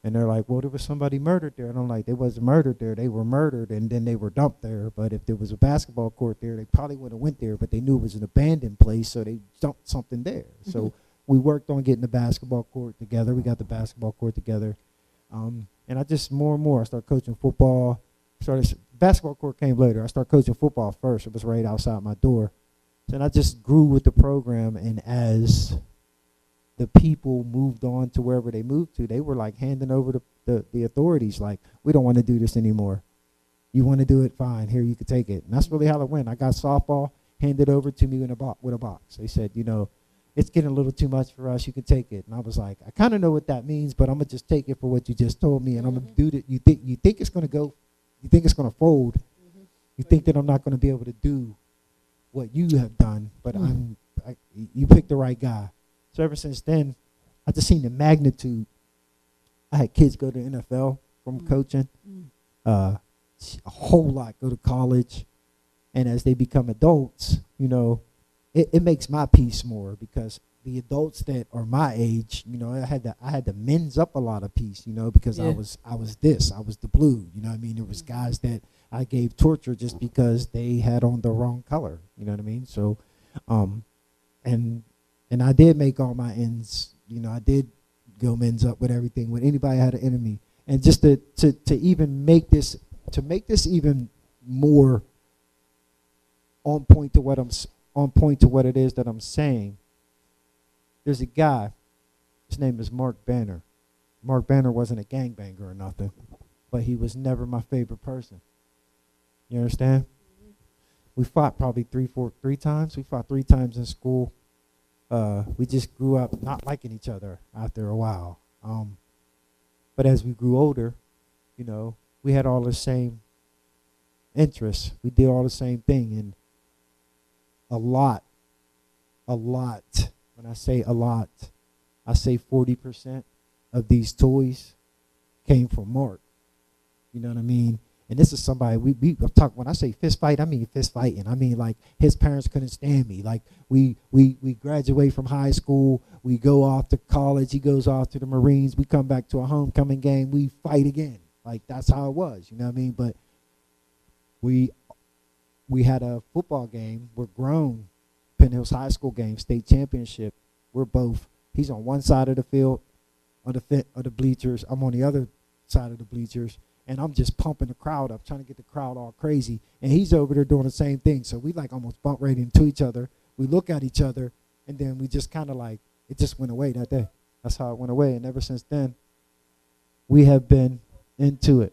And they're like, well, there was somebody murdered there. And I'm like, they wasn't murdered there. They were murdered, and then they were dumped there. But if there was a basketball court there, they probably would have went there, but they knew it was an abandoned place, so they dumped something there. So we worked on getting the basketball court together. We got the basketball court together. And I just more and more, I started coaching football. Basketball court came later. I started coaching football first. It was right outside my door. And I just grew with the program, and as the people moved on to wherever they moved to, they were like handing over the authorities, like, we don't want to do this anymore. You want to do it? Fine. Here, you can take it. And that's really how it went. I got softball handed over to me with a box. They said, it's getting a little too much for us. You can take it. And I was like, I kind of know what that means, but I'm going to just take it for what you just told me, and I'm going to do that. You think it's going to go? You think it's going to fold? You think that I'm not going to be able to do what you have done, but you picked the right guy. So ever since then, I just seen the magnitude. I had kids go to NFL from coaching, a whole lot go to college, and as they become adults, it makes my peace more, because the adults that are my age, I had to men's up a lot of peace, because I was the blue, I mean, there was guys that I gave torture just because they had on the wrong color, you know what I mean? So, and I did make all my ends, I did go men's up with everything when anybody had an enemy. And just to even make this even more on point to what it is that I'm saying. There's a guy, his name is Mark Banner. Mark Banner wasn't a gangbanger or nothing, but he was never my favorite person. You understand? We fought probably three times. We fought 3 times in school. We just grew up not liking each other after a while. But as we grew older, we had all the same interests. We did all the same thing. And a lot, when I say a lot, I say 40% of these toys came from Mark. You know what I mean? And this is somebody we talk, when I say fist fight, I mean fist fighting. I mean, like, his parents couldn't stand me. Like, we graduate from high school, we go off to college, he goes off to the Marines, we come back to a homecoming game, we fight again. Like, that's how it was, you know what I mean? But we had a football game, we're grown, Penn Hills High School game, state championship. He's on one side of the field, of the bleachers, I'm on the other side of the bleachers. and I'm just pumping the crowd up, trying to get the crowd all crazy. And he's over there doing the same thing. So we like almost bump right into each other. We look at each other, and then we just kind of like, it just went away that day. That's how it went away. And ever since then, we have been into it.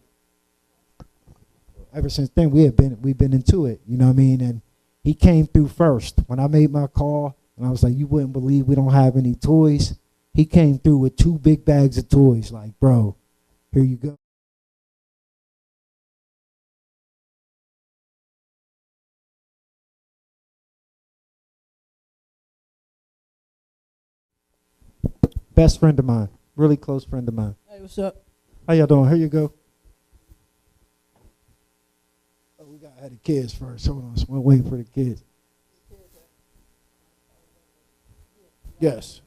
Ever since then, we've been into it. You know what I mean? And he came through first. When I made my call, and I was like, you wouldn't believe we don't have any toys. He came through with 2 big bags of toys. Like, bro, here you go. Best friend of mine, really close friend of mine.
Hey, what's up?
How y'all doing? Here you go. Oh, we got to have the kids first. Hold on, so we're waiting for the kids. Yes.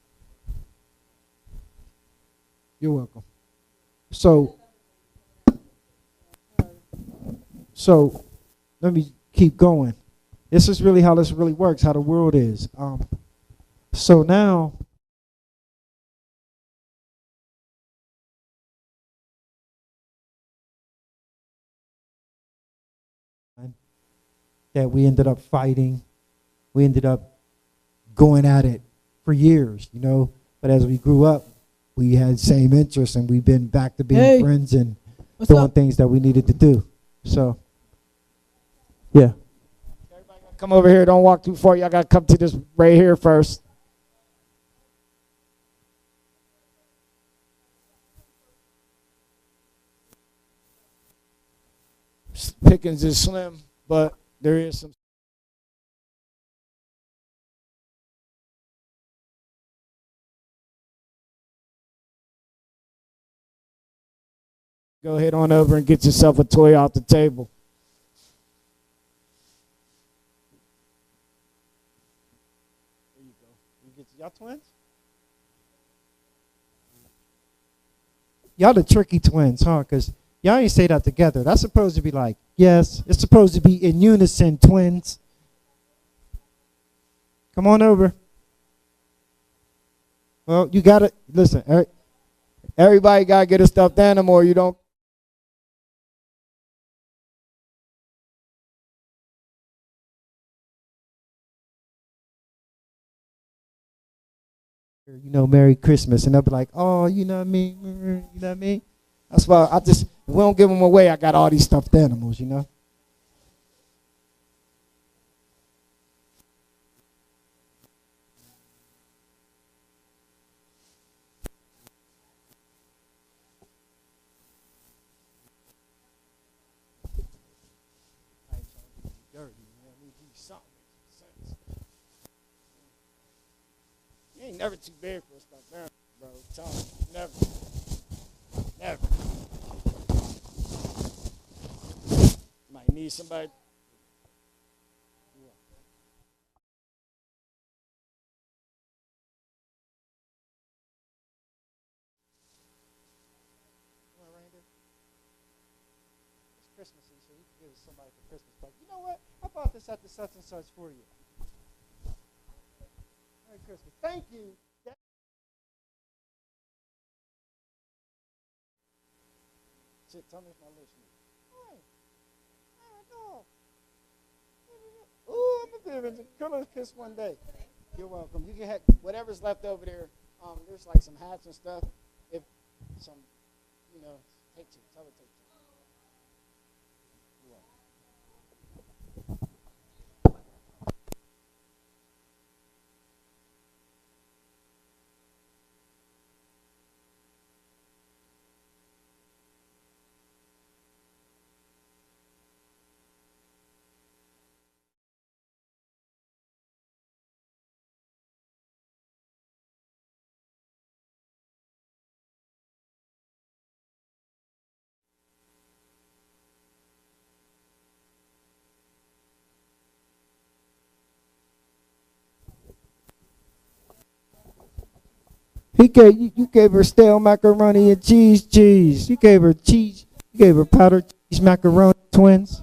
You're welcome. So let me keep going. This is really how this really works, how the world is. So now, that we ended up fighting. We ended up going at it for years, you know. But as we grew up, we had same interests, and we've been back to being friends and doing things that we needed to do. So, yeah.
Everybody gotta come over here. Don't walk too far. Y'all got to come to this right here first. Pickens is slim, but there is some. Go ahead on over and get yourself a toy off the table.
There you go. You get y'all twins? Y'all the tricky twins, huh? Because y'all ain't say that together. That's supposed to be like, yes, it's supposed to be in unison, twins. Come on over. Well, you got to, listen,
Everybody got to get a stuffed animal or you don't.
you know, Merry Christmas. And they'll be like, oh, you know what I mean? You know what I mean? That's why we don't give them away. I got all these stuffed animals, you know?
You ain't never too big for a stuffed animal, bro. Tell me, never. Never. Might need somebody.
It's Christmassy, so you can give it to somebody for Christmas. But you know what? I bought this at the such and such for you. Merry Christmas. Thank you. Shit, tell me if my listening. Hey, dog.
Ooh, I'm gonna give it a killer kiss one day. You're welcome. You can have whatever's left over there. There's like some hats and stuff. If some, you know, take two. Tell her take two. You're welcome.
You gave her stale macaroni and cheese. You gave her cheese. You gave her powdered cheese macaroni twins.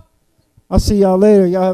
I'll see y'all later. Y'all have